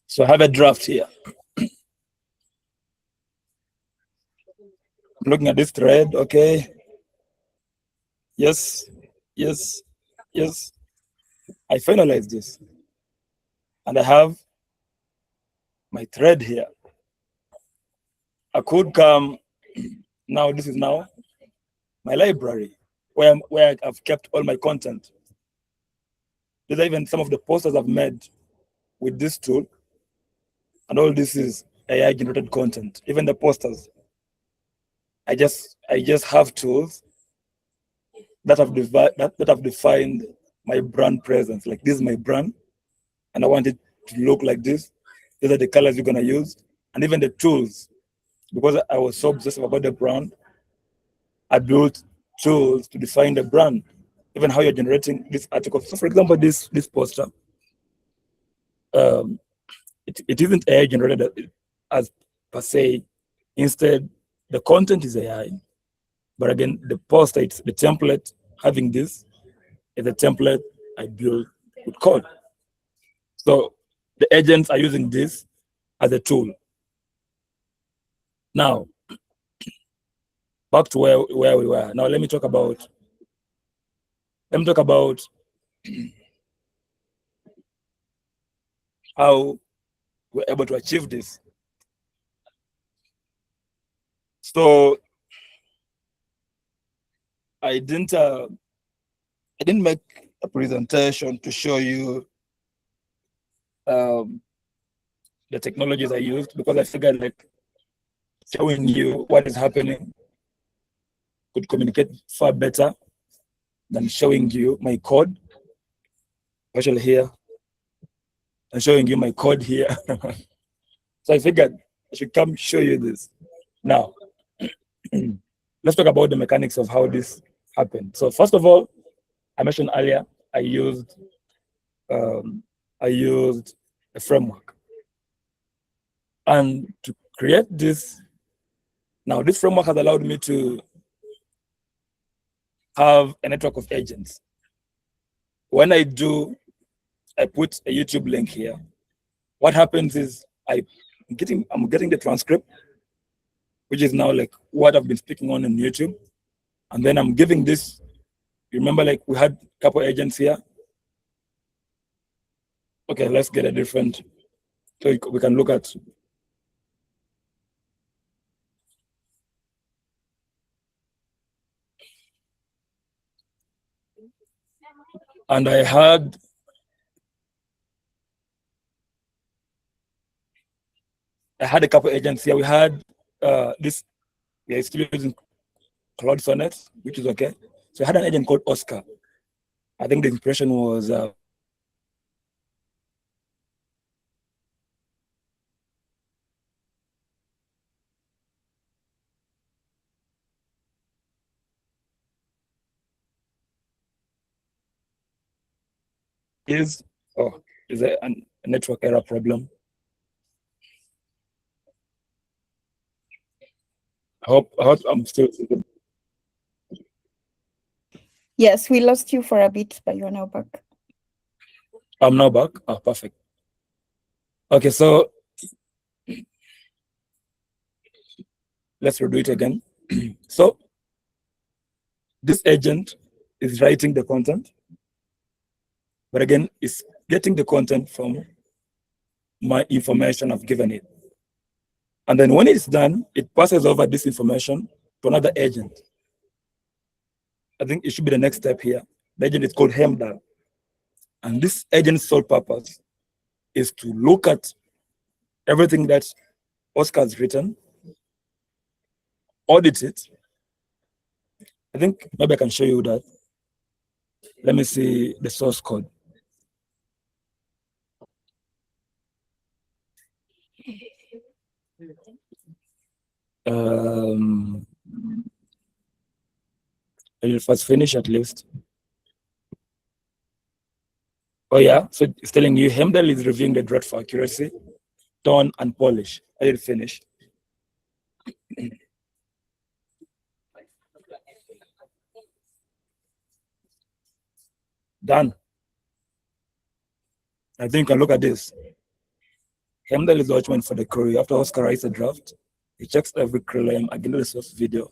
So I have a draft here. I'm looking at this thread, okay. Yes, yes, yes. I finalized this. And I have my thread here. I could come, now this is now my library where I've kept all my content. These are even some of the posters I've made with this tool. And all this is AI generated content, even the posters. I just have tools that have defined my brand presence. Like this is my brand, and I want it to look like this. These are the colors you're gonna use, and even the tools. Because I was so obsessive about the brand, I built tools to define the brand, even how you're generating this article. So, for example, this poster, it isn't AI generated as per se. Instead, the content is AI. But again, the poster, it's the template. Having this is a template I built with code. So the agents are using this as a tool. Now, back to where we were. Now let me talk about how we're able to achieve this. So I didn't make a presentation to show you the technologies I used, because I figured like showing you what is happening could communicate far better than showing you my code, especially here, and showing you my code here. So I figured I should come show you this. Now, let's talk about the mechanics of how this happened. So first of all, I mentioned earlier, I used a framework. And to create this, now this framework has allowed me to have a network of agents. When I put a YouTube link here, what happens is I'm getting the transcript, which is now like what I've been speaking on YouTube. And then I'm giving this, you remember like we had a couple agents here. Okay, let's get a different, so we can look at. And I had a couple agents here. We had this, we are still using Claude Sonnet, which is okay. So I had an agent called Oscar. I think the impression was is a network error problem. I hope I'm still. Yes, we lost you for a bit, but you're now back. I'm now back. Oh, perfect. Okay, so let's redo it again. So this agent is writing the content, but again, it's getting the content from my information I've given it. And then when it's done, it passes over this information to another agent. I think it should be the next step here. The agent is called 𝗕𝗵𝗁. And this agent's sole purpose is to look at everything that Oscar's written, audit it. I think maybe I can show you that. Let me see the source code. I'll first finish at least. Oh yeah, so it's telling you 𝗕𝗵𝗁 is reviewing the draft for accuracy, tone, and polish. I will finish. Done. I think you can look at this. 𝗕𝗵𝗁 is the watchman for the query. After Oscar writes a draft, he checks every claim against the source video,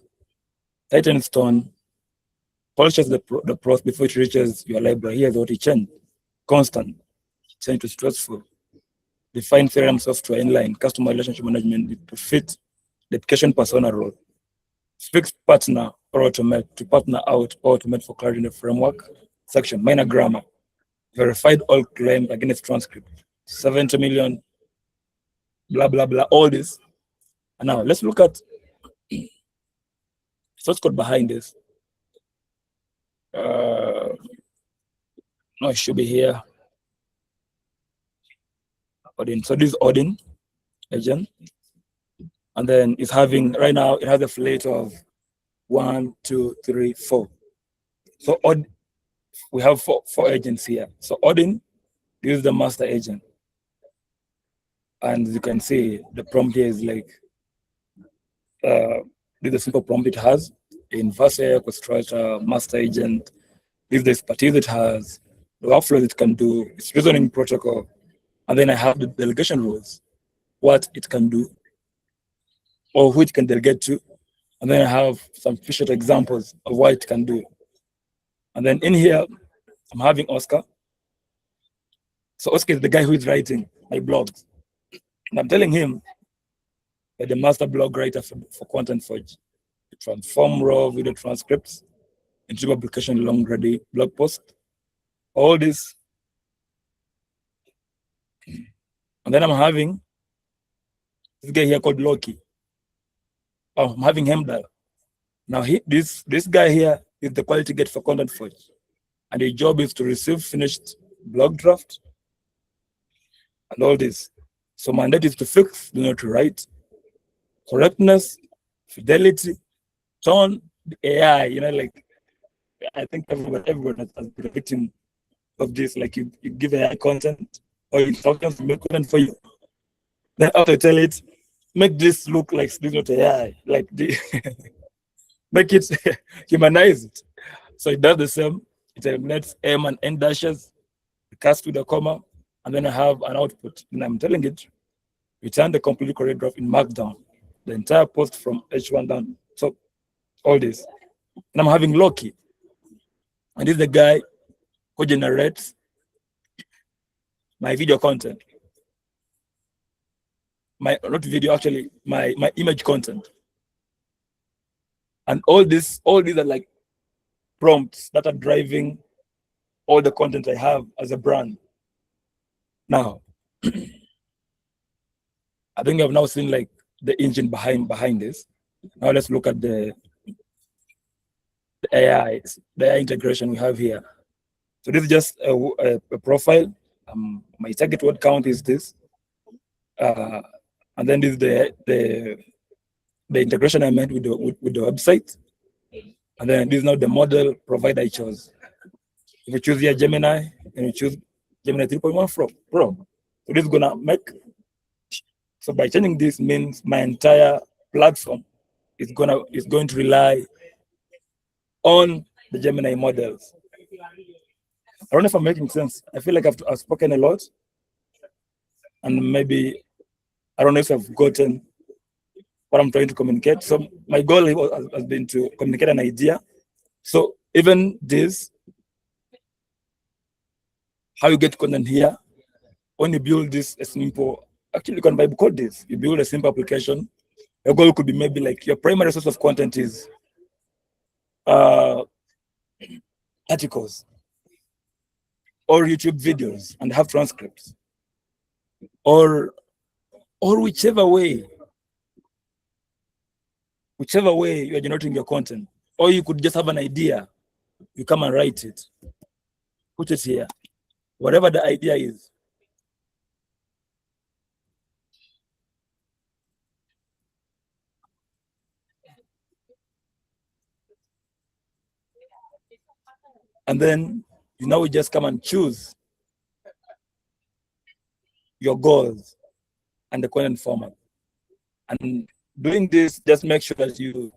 tightens tone, polishes the prose before it reaches your library. Here's what he changed. Constant, change to stressful. Define theorem software inline, customer relationship management to fit the application persona role. Fixed partner or automate to partner out or automate for clarity in the framework section. Minor grammar. Verified all claims against transcript. 70 million, blah, blah, blah, all this. And now let's look at source code behind this. No, it should be here. Odin. So this is Odin agent. And then it's having, right now, it has a fleet of 1, 2, 3, 4. So we have four agents here. So Odin is the master agent. And as you can see, the prompt here is like, this is the simple prompt it has. 𝗕𝗵𝗁𝗁𝗁, constructor, master agent. This is the expertise it has, the workflows it can do, its reasoning protocol. And then I have the delegation rules, what it can do, or who it can delegate to. And then I have some featured examples of what it can do. And then in here, I'm having Oscar. So Oscar is the guy who is writing my blogs. And I'm telling him that the master blog writer for Content Forge, to transform raw video transcripts into application long-ready blog post, all this. And then I'm having this guy here called Loki. Oh, I'm having 𝗕𝗵𝗁. Now this guy here is the quality gate for Content Forge. And his job is to receive finished blog draft and all this. So mandate is to fix, to write, correctness, fidelity, tone, AI, like I think everyone has been a victim of this. Like you give AI content or instructions to make content for you. Then after tell it, make this look like this not AI, like make it humanize it. So it does the same. It eliminates M and N dashes, cast with a comma, and then I have an output. And I'm telling it, return the completely correct draft in Markdown, the entire post from H1 down. So all this. And I'm having Loki. And this is the guy who generates my video content. Not video, actually, my image content. And all these are like prompts that are driving all the content I have as a brand. Now, I think I've now seen like the engine behind this. Now let's look at the the AI integration we have here. So this is just a profile. My target word count is this. And then this is the integration I made with the website. And then this is now the model provider I chose. If you choose here Gemini, and you choose Gemini 3.1 Pro. So this is gonna make, so by changing this means my entire platform is going to rely on the Gemini models. I don't know if I'm making sense. I feel like I've spoken a lot, and maybe I don't know if I've gotten what I'm trying to communicate. So my goal has been to communicate an idea. So even this, how you get content here, when you build this a simple, actually you can vibe code this. You build a simple application. Your goal could be maybe like your primary source of content is articles or YouTube videos and have transcripts, or whichever way you are generating your content. Or you could just have an idea, you come and write it, put it here, whatever the idea is. And then you now just come and choose your goals and the content format. And doing this, just make sure that you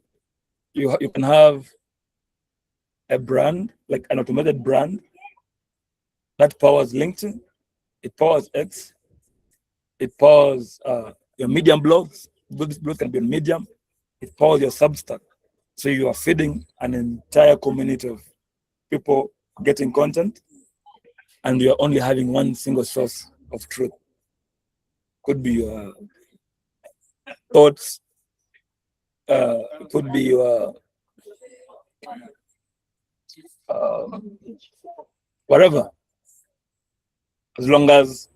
can have a brand, like an automated brand that powers LinkedIn, it powers X, it powers your Medium blogs. This blog can be on Medium. It powers your Substack. So you are feeding an entire community of people getting content, and you're only having one single source of truth. Could be your thoughts, could be your whatever, as long as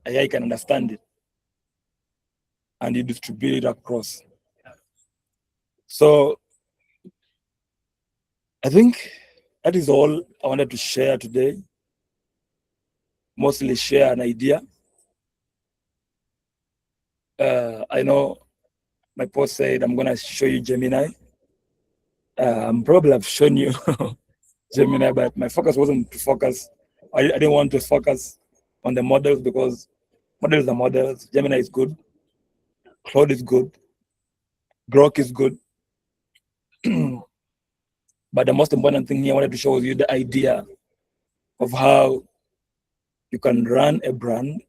AI can understand it and you distribute it across. So I think that is all I wanted to share today. Mostly share an idea. I know my post said I'm gonna show you Gemini. Probably I've shown you Gemini, but my focus wasn't to focus. I didn't want to focus on the models because models are models. Gemini is good. Claude is good. Grok is good. But the most important thing here I wanted to show you the idea of how you can run a brand,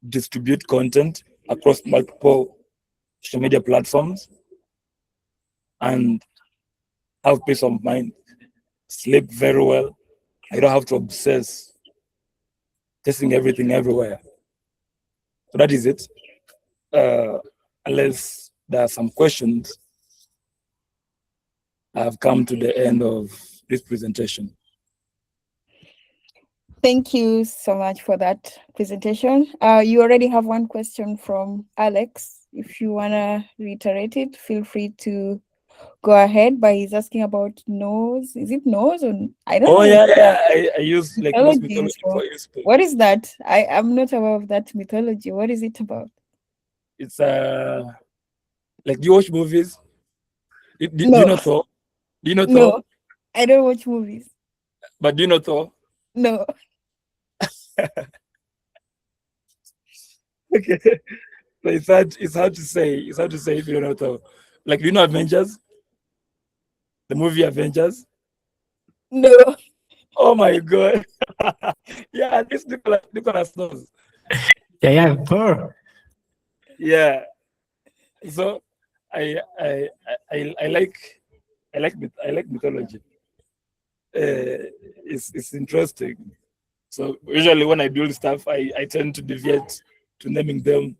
distribute content across multiple social media platforms, and have peace of mind, sleep very well. I don't have to obsess testing everything everywhere. So that is it. Unless there are some questions, I've come to the end of this presentation. Thank you so much for that presentation. You already have one question from Alex. If you want to reiterate it, feel free to go ahead, but he's asking about nose. Is it nose? Or I don't know. Oh, yeah. I use like most mythology for useful. What is that? I'm not aware of that mythology. What is it about? It's like, do you watch movies? Do No. you know Thor? Do you know Thor? No, I don't watch movies. But do you know Thor? No. Okay. So it's hard to say. It's hard to say if you don't know Thor. Like, do you know Avengers? The movie Avengers? No. Oh my God. Yeah, this Nicolas knows. Yeah, Thor. Yeah. So I like mythology. It's interesting. So usually when I build stuff, I tend to deviate to naming them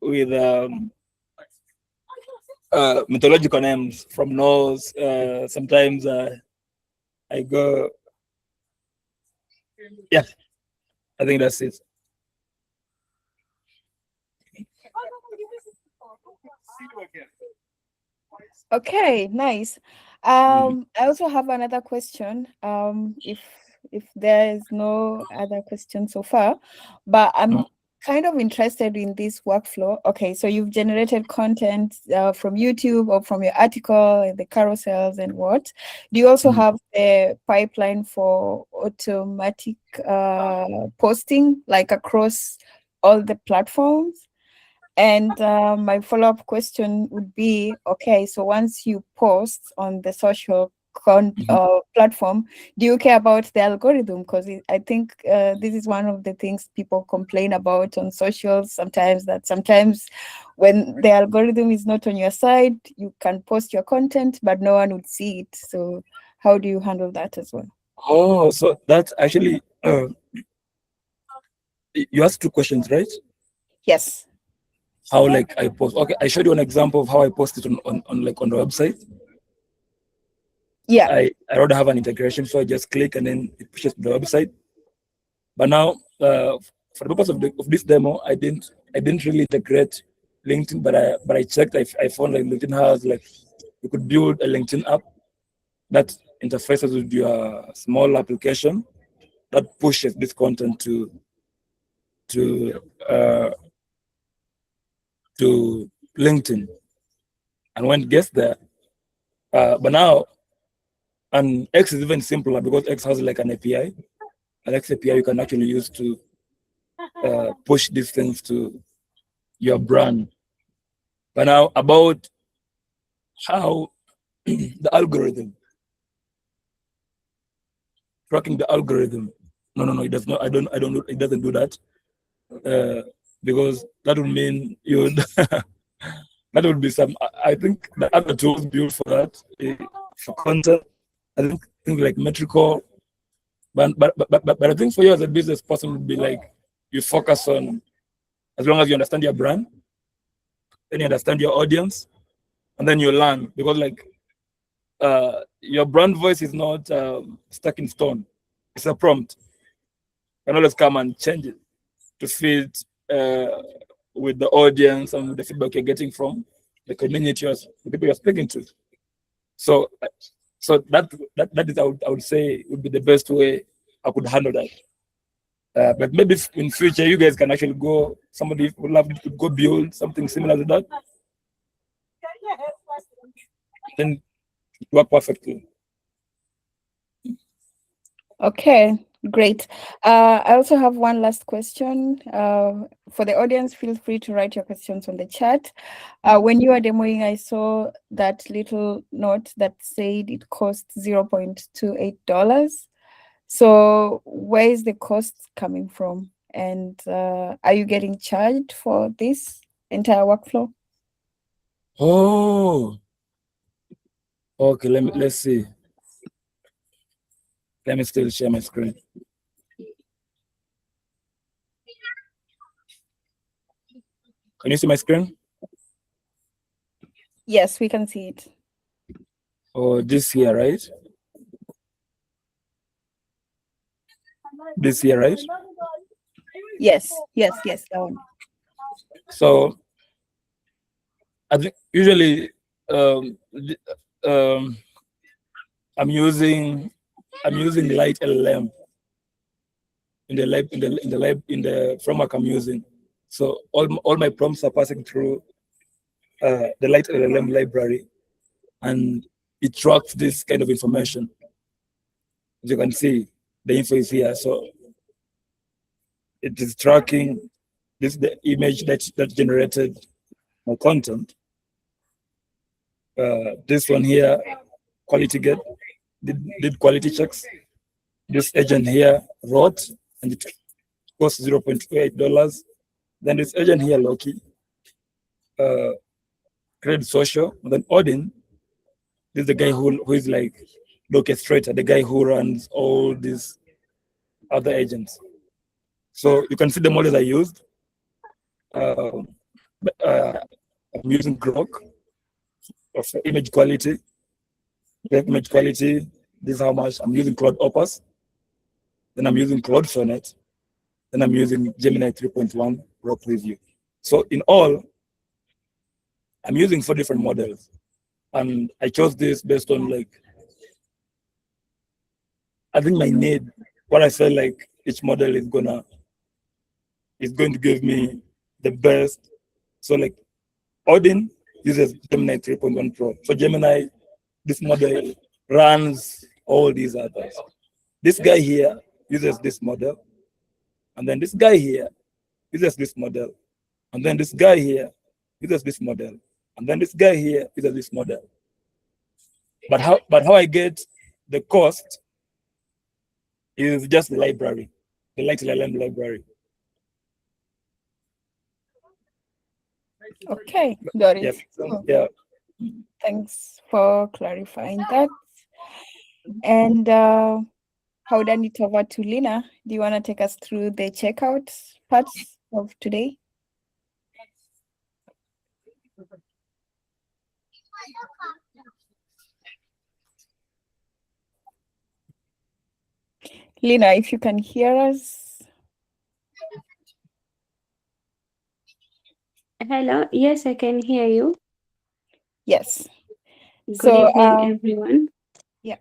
with mythological names from Norse. Sometimes I go, yeah, I think that's it. Okay, nice. I also have another question. If there is no other question so far, but I'm kind of interested in this workflow. Okay, so you've generated content from YouTube or from your article and the carousels and what. Do you also have a pipeline for automatic posting, like across all the platforms? And my follow-up question would be, okay, so once you post on the social platform, do you care about the algorithm? Because I think this is one of the things people complain about on socials sometimes, that sometimes when the algorithm is not on your side, you can post your content, but no one would see it. So how do you handle that as well? Oh, so that's actually, you asked 2 questions, right? Yes. How like I post. Okay, I showed you an example of how I post it on the website. Yeah. I already have an integration, so I just click and then it pushes to the website. But now, for the purpose of this demo, I didn't really integrate LinkedIn, but I checked. I found like LinkedIn has like, you could build a LinkedIn app that interfaces with your small application that pushes this content to LinkedIn, and when it gets there, but now, and X is even simpler because X has like an API. An X API you can actually use to push these things to your brand. But now about how the algorithm, tracking the algorithm. No, it does not. I don't. It doesn't do that because that would mean you would. That would be some. I think the other tools built for that for content. I think things like Metrical. But I think for you as a business person would be like, you focus on, as long as you understand your brand, then you understand your audience, and then you learn, because like your brand voice is not stuck in stone. It's a prompt. You can always come and change it to fit with the audience and the feedback you're getting from the community or the people you're speaking to. So that is, I would say, would be the best way I could handle that. But maybe in future you guys can actually go, somebody would love to go build something similar to that, then it work perfectly. Okay, great. I also have one last question. For the audience, feel free to write your questions on the chat. When you are demoing, I saw that little note that said it costs $0.28. So where is the cost coming from? And are you getting charged for this entire workflow? Oh, okay. Let's see. Let me still share my screen. Can you see my screen? Yes, we can see it. Oh, this here, right? This here, right? Yes, that one. So I think usually I'm using 𝗕𝗏𝗏 in the framework I'm using. So all my prompts are passing through the 𝗏𝗏𝗏 library, and it tracks this kind of information. As you can see, the info is here. So it is tracking the image that generated my content. This one here, quality get, did quality checks. This agent here wrote, and it costs $0.28. Then this agent here, Loki, created social. And then Odin, this is the guy who is like the orchestrator, the guy who runs all these other agents. So you can see the models I used. I'm using Grok for image quality. Image quality, this is how much I'm using. 𝗕𝗏𝗏𝗏𝗁. Then I'm using Claude Sonnet. Then I'm using Gemini 3.1 raw preview. So in all, I'm using 4 different models. And I chose this based on like, I think my need, what I felt like each model is going to give me the best. So like Odin uses Gemini 3.1 Pro. So Gemini, this model runs all these others. This guy here uses this model. And then this guy here uses this model. And then this guy here uses this model. And then this guy here uses this model. But how I get the cost is just the library, the LLM library. Okay, got it. Yes. Cool. Yeah. Thanks for clarifying that. And I'll hand it over to Lina. Do you want to take us through the checkout parts of today? Lina, if you can hear us. Hello, yes, I can hear you. Yes. Good evening, everyone. Yeah.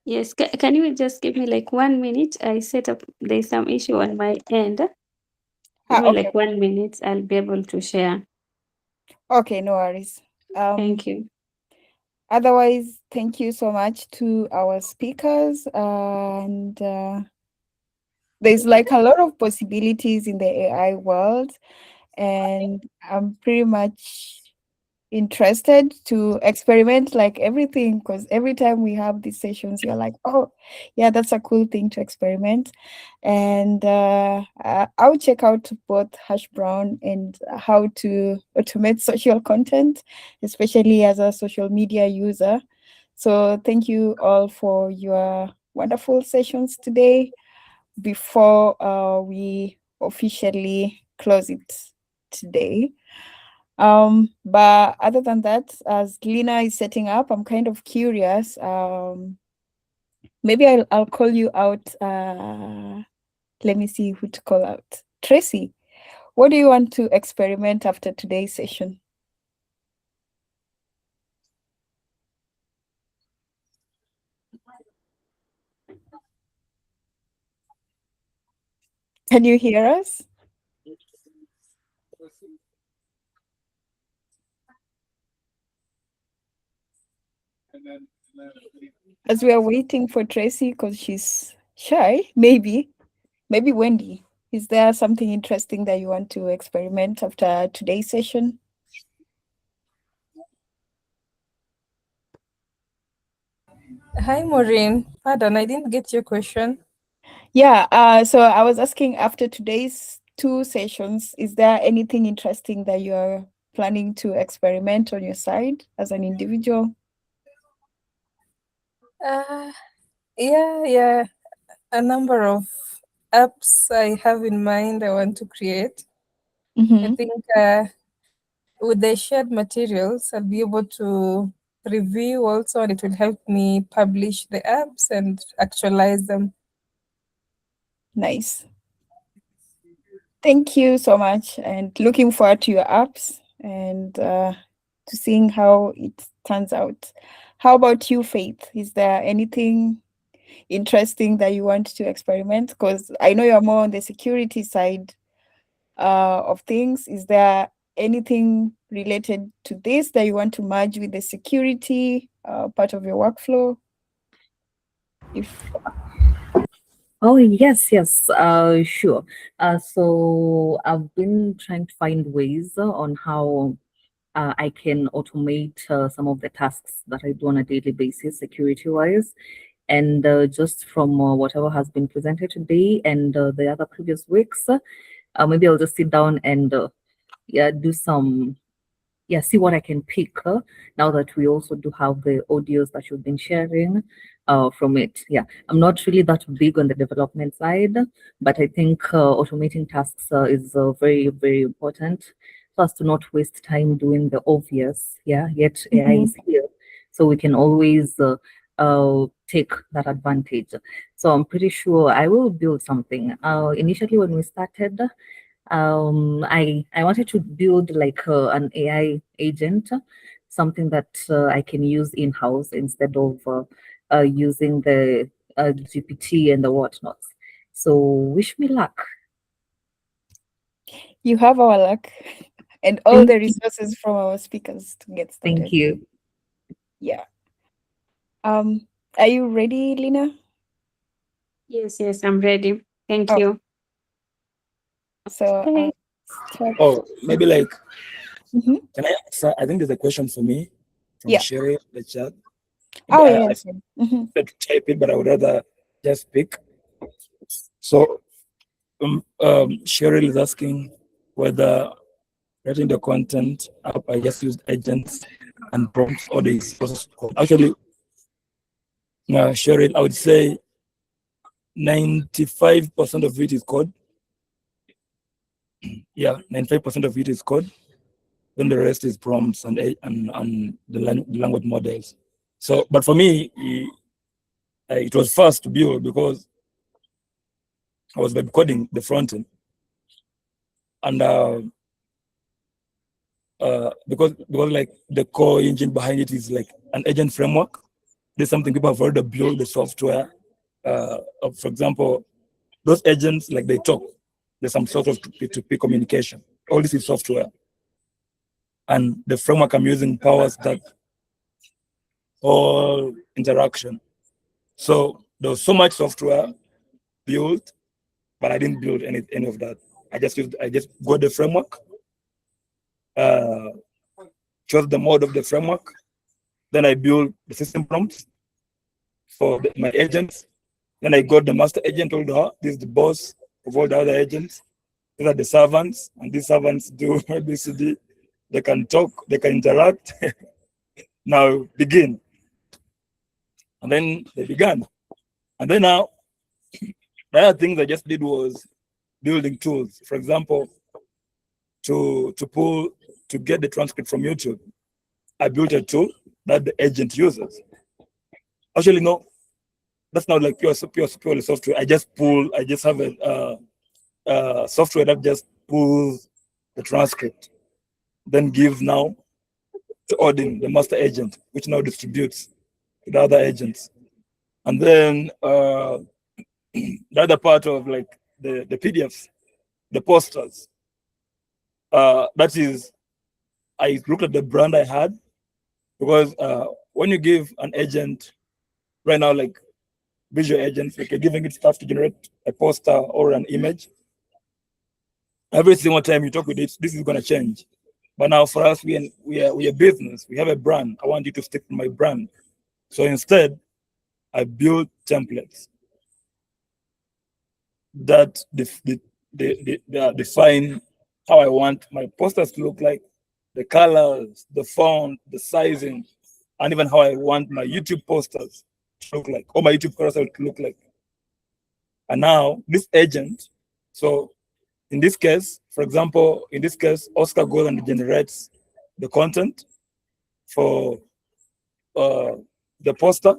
Yes, can you just give me like 1 minute? I set up, there's some issue on my end. Give me Okay. like 1 minute, I'll be able to share. Okay, no worries. Thank you. Otherwise, thank you so much to our speakers. And there's like a lot of possibilities in the AI world. And I'm pretty much interested to experiment like everything, because every time we have these sessions, you're like, oh, yeah, that's a cool thing to experiment. And I'll check out both Hashbrown and how to automate social content, especially as a social media user. So thank you all for your wonderful sessions today. Before we officially close it today. But other than that, as Lina is setting up, I'm kind of curious. Maybe I'll call you out. Let me see who to call out. Tracy, what do you want to experiment after today's session? Can you hear us? As we are waiting for Tracy, because she's shy, maybe Wendy, is there something interesting that you want to experiment after today's session? Hi, Maureen. Pardon, I didn't get your question. Yeah, so I was asking, after today's 2 sessions, is there anything interesting that you're planning to experiment on your side as an individual? Yeah, a number of apps I have in mind I want to create. I think with the shared materials, I'll be able to review also, and it will help me publish the apps and actualize them. Nice. Thank you so much, and looking forward to your apps and to seeing how it turns out. How about you, Faith? Is there anything interesting that you want to experiment? Because I know you're more on the security side of things. Is there anything related to this that you want to merge with the security part of your workflow? Oh, yes, sure. So I've been trying to find ways on how I can automate some of the tasks that I do on a daily basis, security-wise. And just from whatever has been presented today and the other previous weeks, maybe I'll just sit down and do some, see what I can pick now that we also do have the audios that you've been sharing from it. Yeah, I'm not really that big on the development side, but I think automating tasks is very, very important for us to not waste time doing the obvious. Yeah, yet AI is here, so we can always take that advantage. So I'm pretty sure I will build something. Initially, when we started, I wanted to build like an AI agent, something that I can use in-house instead of using the GPT and the whatnots. So wish me luck. You have our luck and all the resources from our speakers to get started. Thank you. Yeah. Are you ready, Lina? Yes, I'm ready. Thank Oh. you. So, oh, maybe like, can I answer? I think there's a question for me from Sherry, the chat. Oh, I said to type it, but I would rather just speak. So, Cheryl is asking whether writing the content up, I just used agents and prompts or the source code. Actually, Cheryl, I would say 95% of it is code. Yeah, 95% of it is code. Then the rest is prompts and the language models. So, but for me, it was fast to build because I was web coding the front end, and because like the core engine behind it is like an agent framework. There's something people have already built the software. For example, those agents, like they talk. There's some sort of P2P communication. All this is software, and the framework I'm using powers that whole interaction. So there was so much software built, but I didn't build any of that. I just got the framework, chose the mode of the framework. Then I built the system prompts for my agents. Then I got the master agent, told her, this is the boss of all the other agents. These are the servants, and these servants do ABCD. They can talk, they can interact. Now begin. And then they began. And then now, the other things I just did was building tools. For example, to get the transcript from YouTube, I built a tool that the agent uses. Actually, no, that's not like pure software. I just have a software that just pulls the transcript, then gives now to Odin, the master agent, which now distributes to the other agents. And then the other part of like the PDFs, the posters, that is, I looked at the brand I had, because when you give an agent right now, like visual agents, like you're giving it stuff to generate a poster or an image, every single time you talk with it, this is going to change. But now for us, we are a business. We have a brand. I want you to stick to my brand. So instead, I built templates that define how I want my posters to look like, the colors, the font, the sizing, and even how I want my YouTube posters to look like, or my YouTube carousel to look like. And now this agent, so in this case, for example, Oscar goes and generates the content for the poster,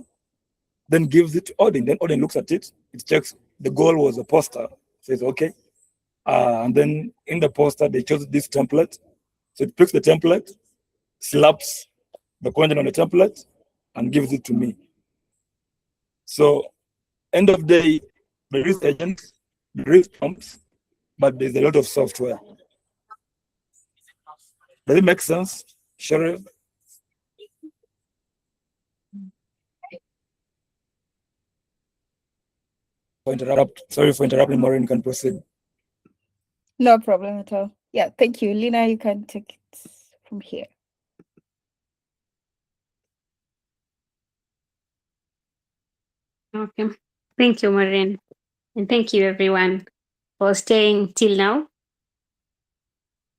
then gives it to Odin. Then Odin looks at it, it checks the goal was a poster, says, okay. And then in the poster, they chose this template. So it picks the template, slaps the content on the template, and gives it to me. So end of the day, there is agents, there is prompts, but there's a lot of software. Does it make sense, Cheryl? Sorry for interrupting, Maureen, you can proceed. No problem at all. Yeah, thank you. Lina, you can take it from here. Okay. Thank you, Maureen. And thank you, everyone, for staying till now.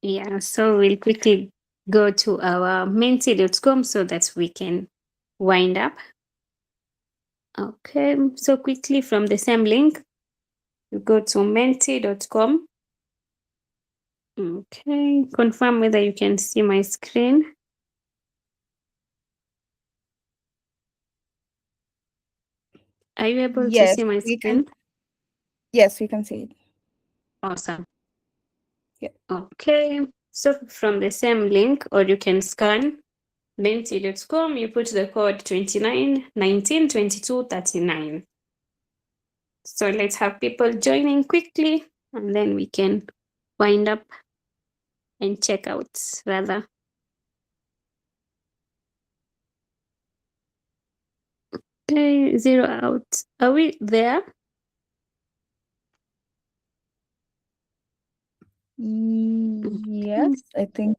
Yeah, so we'll quickly go to our menti.com so that we can wind up. Okay, so quickly from the same link, you go to menti.com. Okay, confirm whether you can see my screen. Are you able to see my screen? Yes, we can see it. Awesome. Okay, so from the same link, or you can scan menti.com, you put the code 29 19 22 39. So let's have people joining quickly, and then we can wind up and check out rather. Okay, 0 out. Are we there? Yes, I think.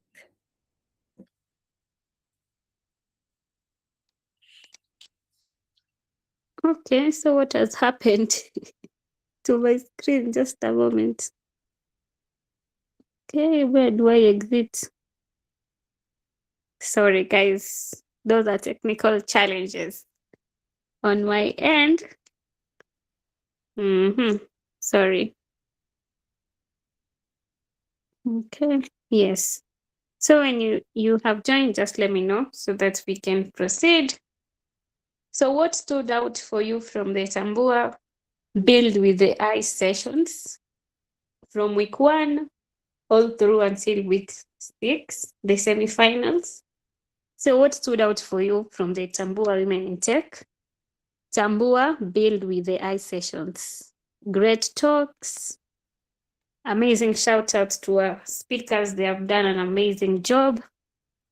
Okay, so what has happened to my screen? Just a moment. Okay, where do I exit? Sorry, guys. Those are technical challenges on my end. Sorry. Okay, yes. So when you have joined, just let me know so that we can proceed. So what stood out for you from the Tambua Build with the AI sessions from week 1 all through until week 6, the semifinals? So what stood out for you from the Tambua Women in Tech? Tambua Build with the AI sessions. Great talks. Amazing shout outs to our speakers. They have done an amazing job.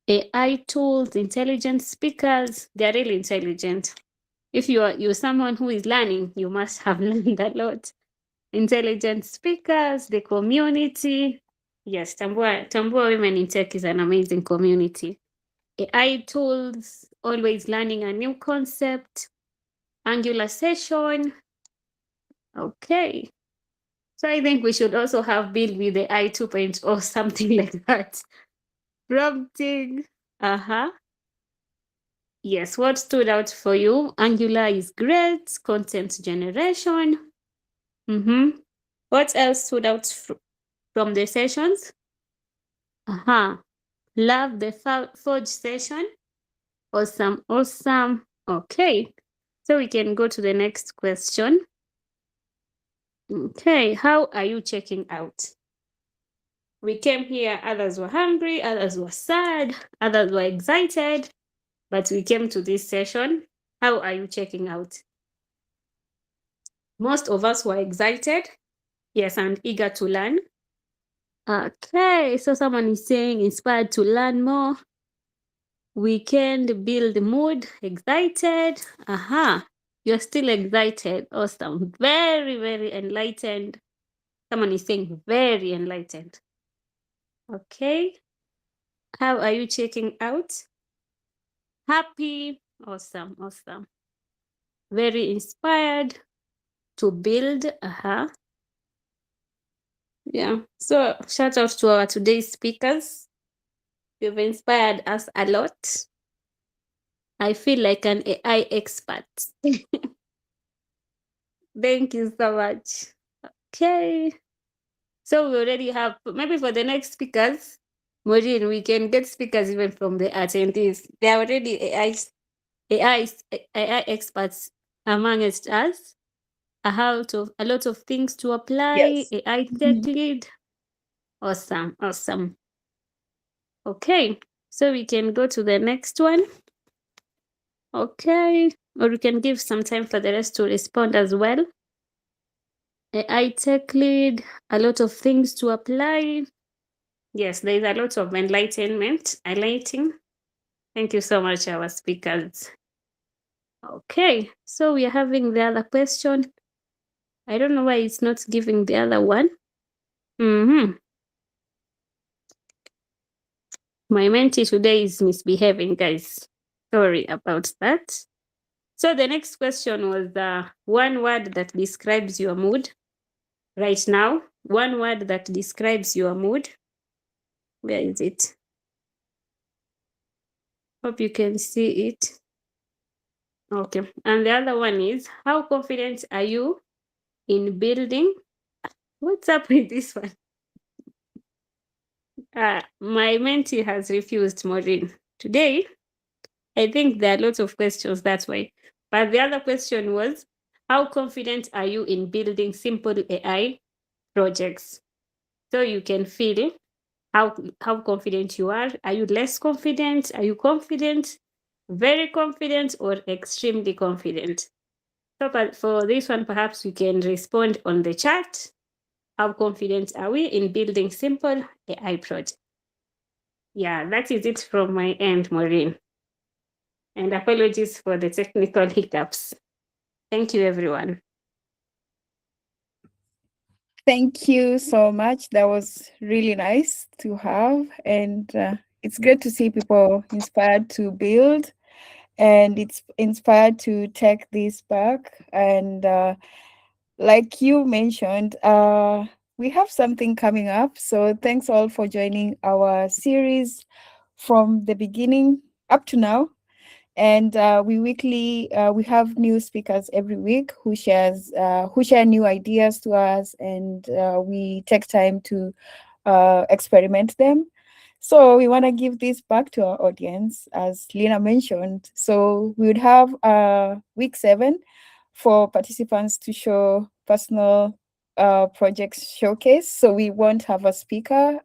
AI tools, intelligent speakers, they're really intelligent. If you're someone who is learning, you must have learned a lot. Intelligent speakers, the community. Yes, Tambua Women in Tech is an amazing community. AI tools, always learning a new concept. Angular session. Okay. So I think we should also have Build with the AI 2.0 or something like that. Prompting. Yes, what stood out for you? Angular is great. Content generation. What else stood out from the sessions? Love the Forge session. Awesome, awesome. Okay, so we can go to the next question. Okay, how are you checking out? We came here, others were hungry, others were sad, others were excited, but we came to this session. How are you checking out? Most of us were excited, yes, and eager to learn. Okay, so someone is saying inspired to learn more. Weekend build mood, excited. You're still excited. Awesome. Very, very enlightened. Someone is saying very enlightened. Okay. How are you checking out? Happy. Awesome. Awesome. Very inspired to build. Yeah. So shout out to our today's speakers. You've inspired us a lot. I feel like an AI expert. Thank you so much. Okay. So we already have, maybe for the next speakers, Maureen, we can get speakers even from the attendees. They are already AI experts amongst us. A lot of things to apply. Yes. AI tech lead. Awesome, awesome. Okay, so we can go to the next one. Okay, or we can give some time for the rest to respond as well. AI tech lead, a lot of things to apply. Yes, there is a lot of enlightenment, highlighting. Thank you so much, our speakers. Okay, so we are having the other question. I don't know why it's not giving the other one. My mentee today is misbehaving, guys. Sorry about that. So the next question was one word that describes your mood right now. One word that describes your mood. Where is it? Hope you can see it. Okay. And the other one is, how confident are you in building? What's up with this one? My mentee has refused, Maureen. Today, I think there are lots of questions, that's why. But the other question was, how confident are you in building simple AI projects? So you can feel how confident you are. Are you less confident? Are you confident, very confident, or extremely confident? So but for this one, perhaps you can respond on the chat. How confident are we in building simple AI projects? Yeah, that is it from my end, Maureen. And apologies for the technical hiccups. Thank you, everyone. Thank you so much. That was really nice to have. And it's great to see people inspired to build, and it's inspired to take this back. And like you mentioned, we have something coming up. So thanks all for joining our series from the beginning up to now. And we have new speakers every week who share new ideas to us, and we take time to experiment them. So we want to give this back to our audience, as Lena mentioned. So we would have week 7 for participants to show personal projects showcase. So we won't have a speaker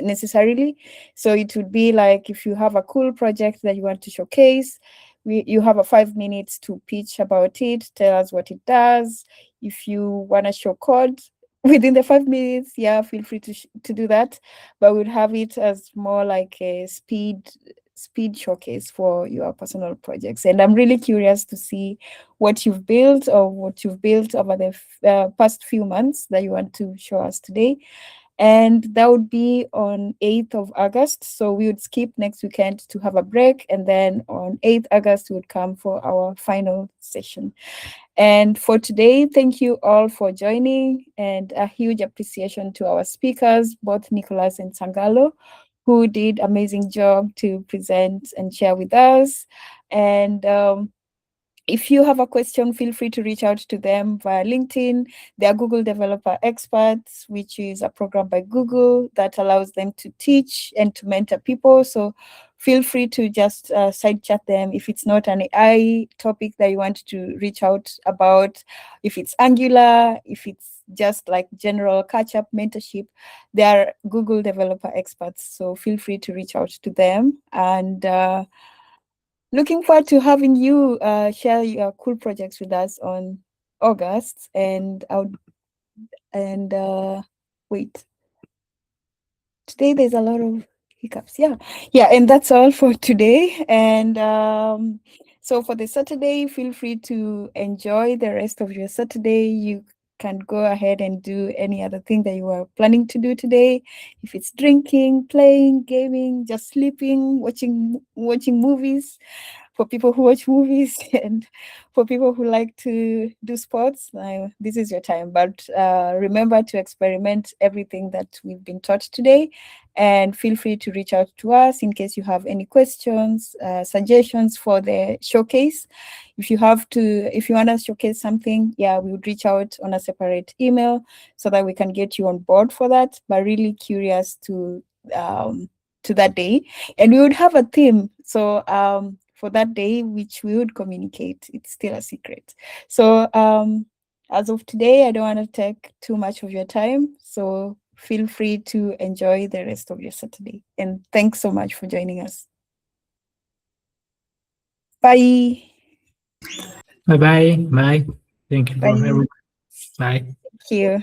necessarily. So it would be like, if you have a cool project that you want to showcase, you have a 5 minutes to pitch about it, tell us what it does. If you want to show code within the 5 minutes, yeah, feel free to do that. But we'll have it as more like a speed showcase for your personal projects. And I'm really curious to see what you've built over the past few months that you want to show us today. And that would be on 8th of August. So we would skip next weekend to have a break. And then on 8th August, we would come for our final session. And for today, thank you all for joining, and a huge appreciation to our speakers, both Nicolas and Sangalo, who did amazing job to present and share with us. And if you have a question, feel free to reach out to them via LinkedIn. They are Google Developer Experts, which is a program by Google that allows them to teach and to mentor people. So feel free to just side chat them if it's not an AI topic that you want to reach out about. If it's Angular, if it's just like general catch-up mentorship, they are Google Developer Experts. So feel free to reach out to them. And looking forward to having you share your cool projects with us on August. And wait, today there's a lot of hiccups. Yeah, and that's all for today. And so for the Saturday, feel free to enjoy the rest of your Saturday. You can go ahead and do any other thing that you are planning to do today. If it's drinking, playing, gaming, just sleeping, watching movies. For people who watch movies, and for people who like to do sports, this is your time. But remember to experiment everything that we've been taught today, and feel free to reach out to us in case you have any questions, suggestions for the showcase. If you want to showcase something, yeah, we would reach out on a separate email so that we can get you on board for that. But really curious to that day, and we would have a theme. So for that day, which we would communicate. It's still a secret. So as of today, I don't want to take too much of your time. So feel free to enjoy the rest of your Saturday. And thanks so much for joining us. Bye. Bye-bye. Bye. Thank you for Bye. everyone. Bye. Thank you.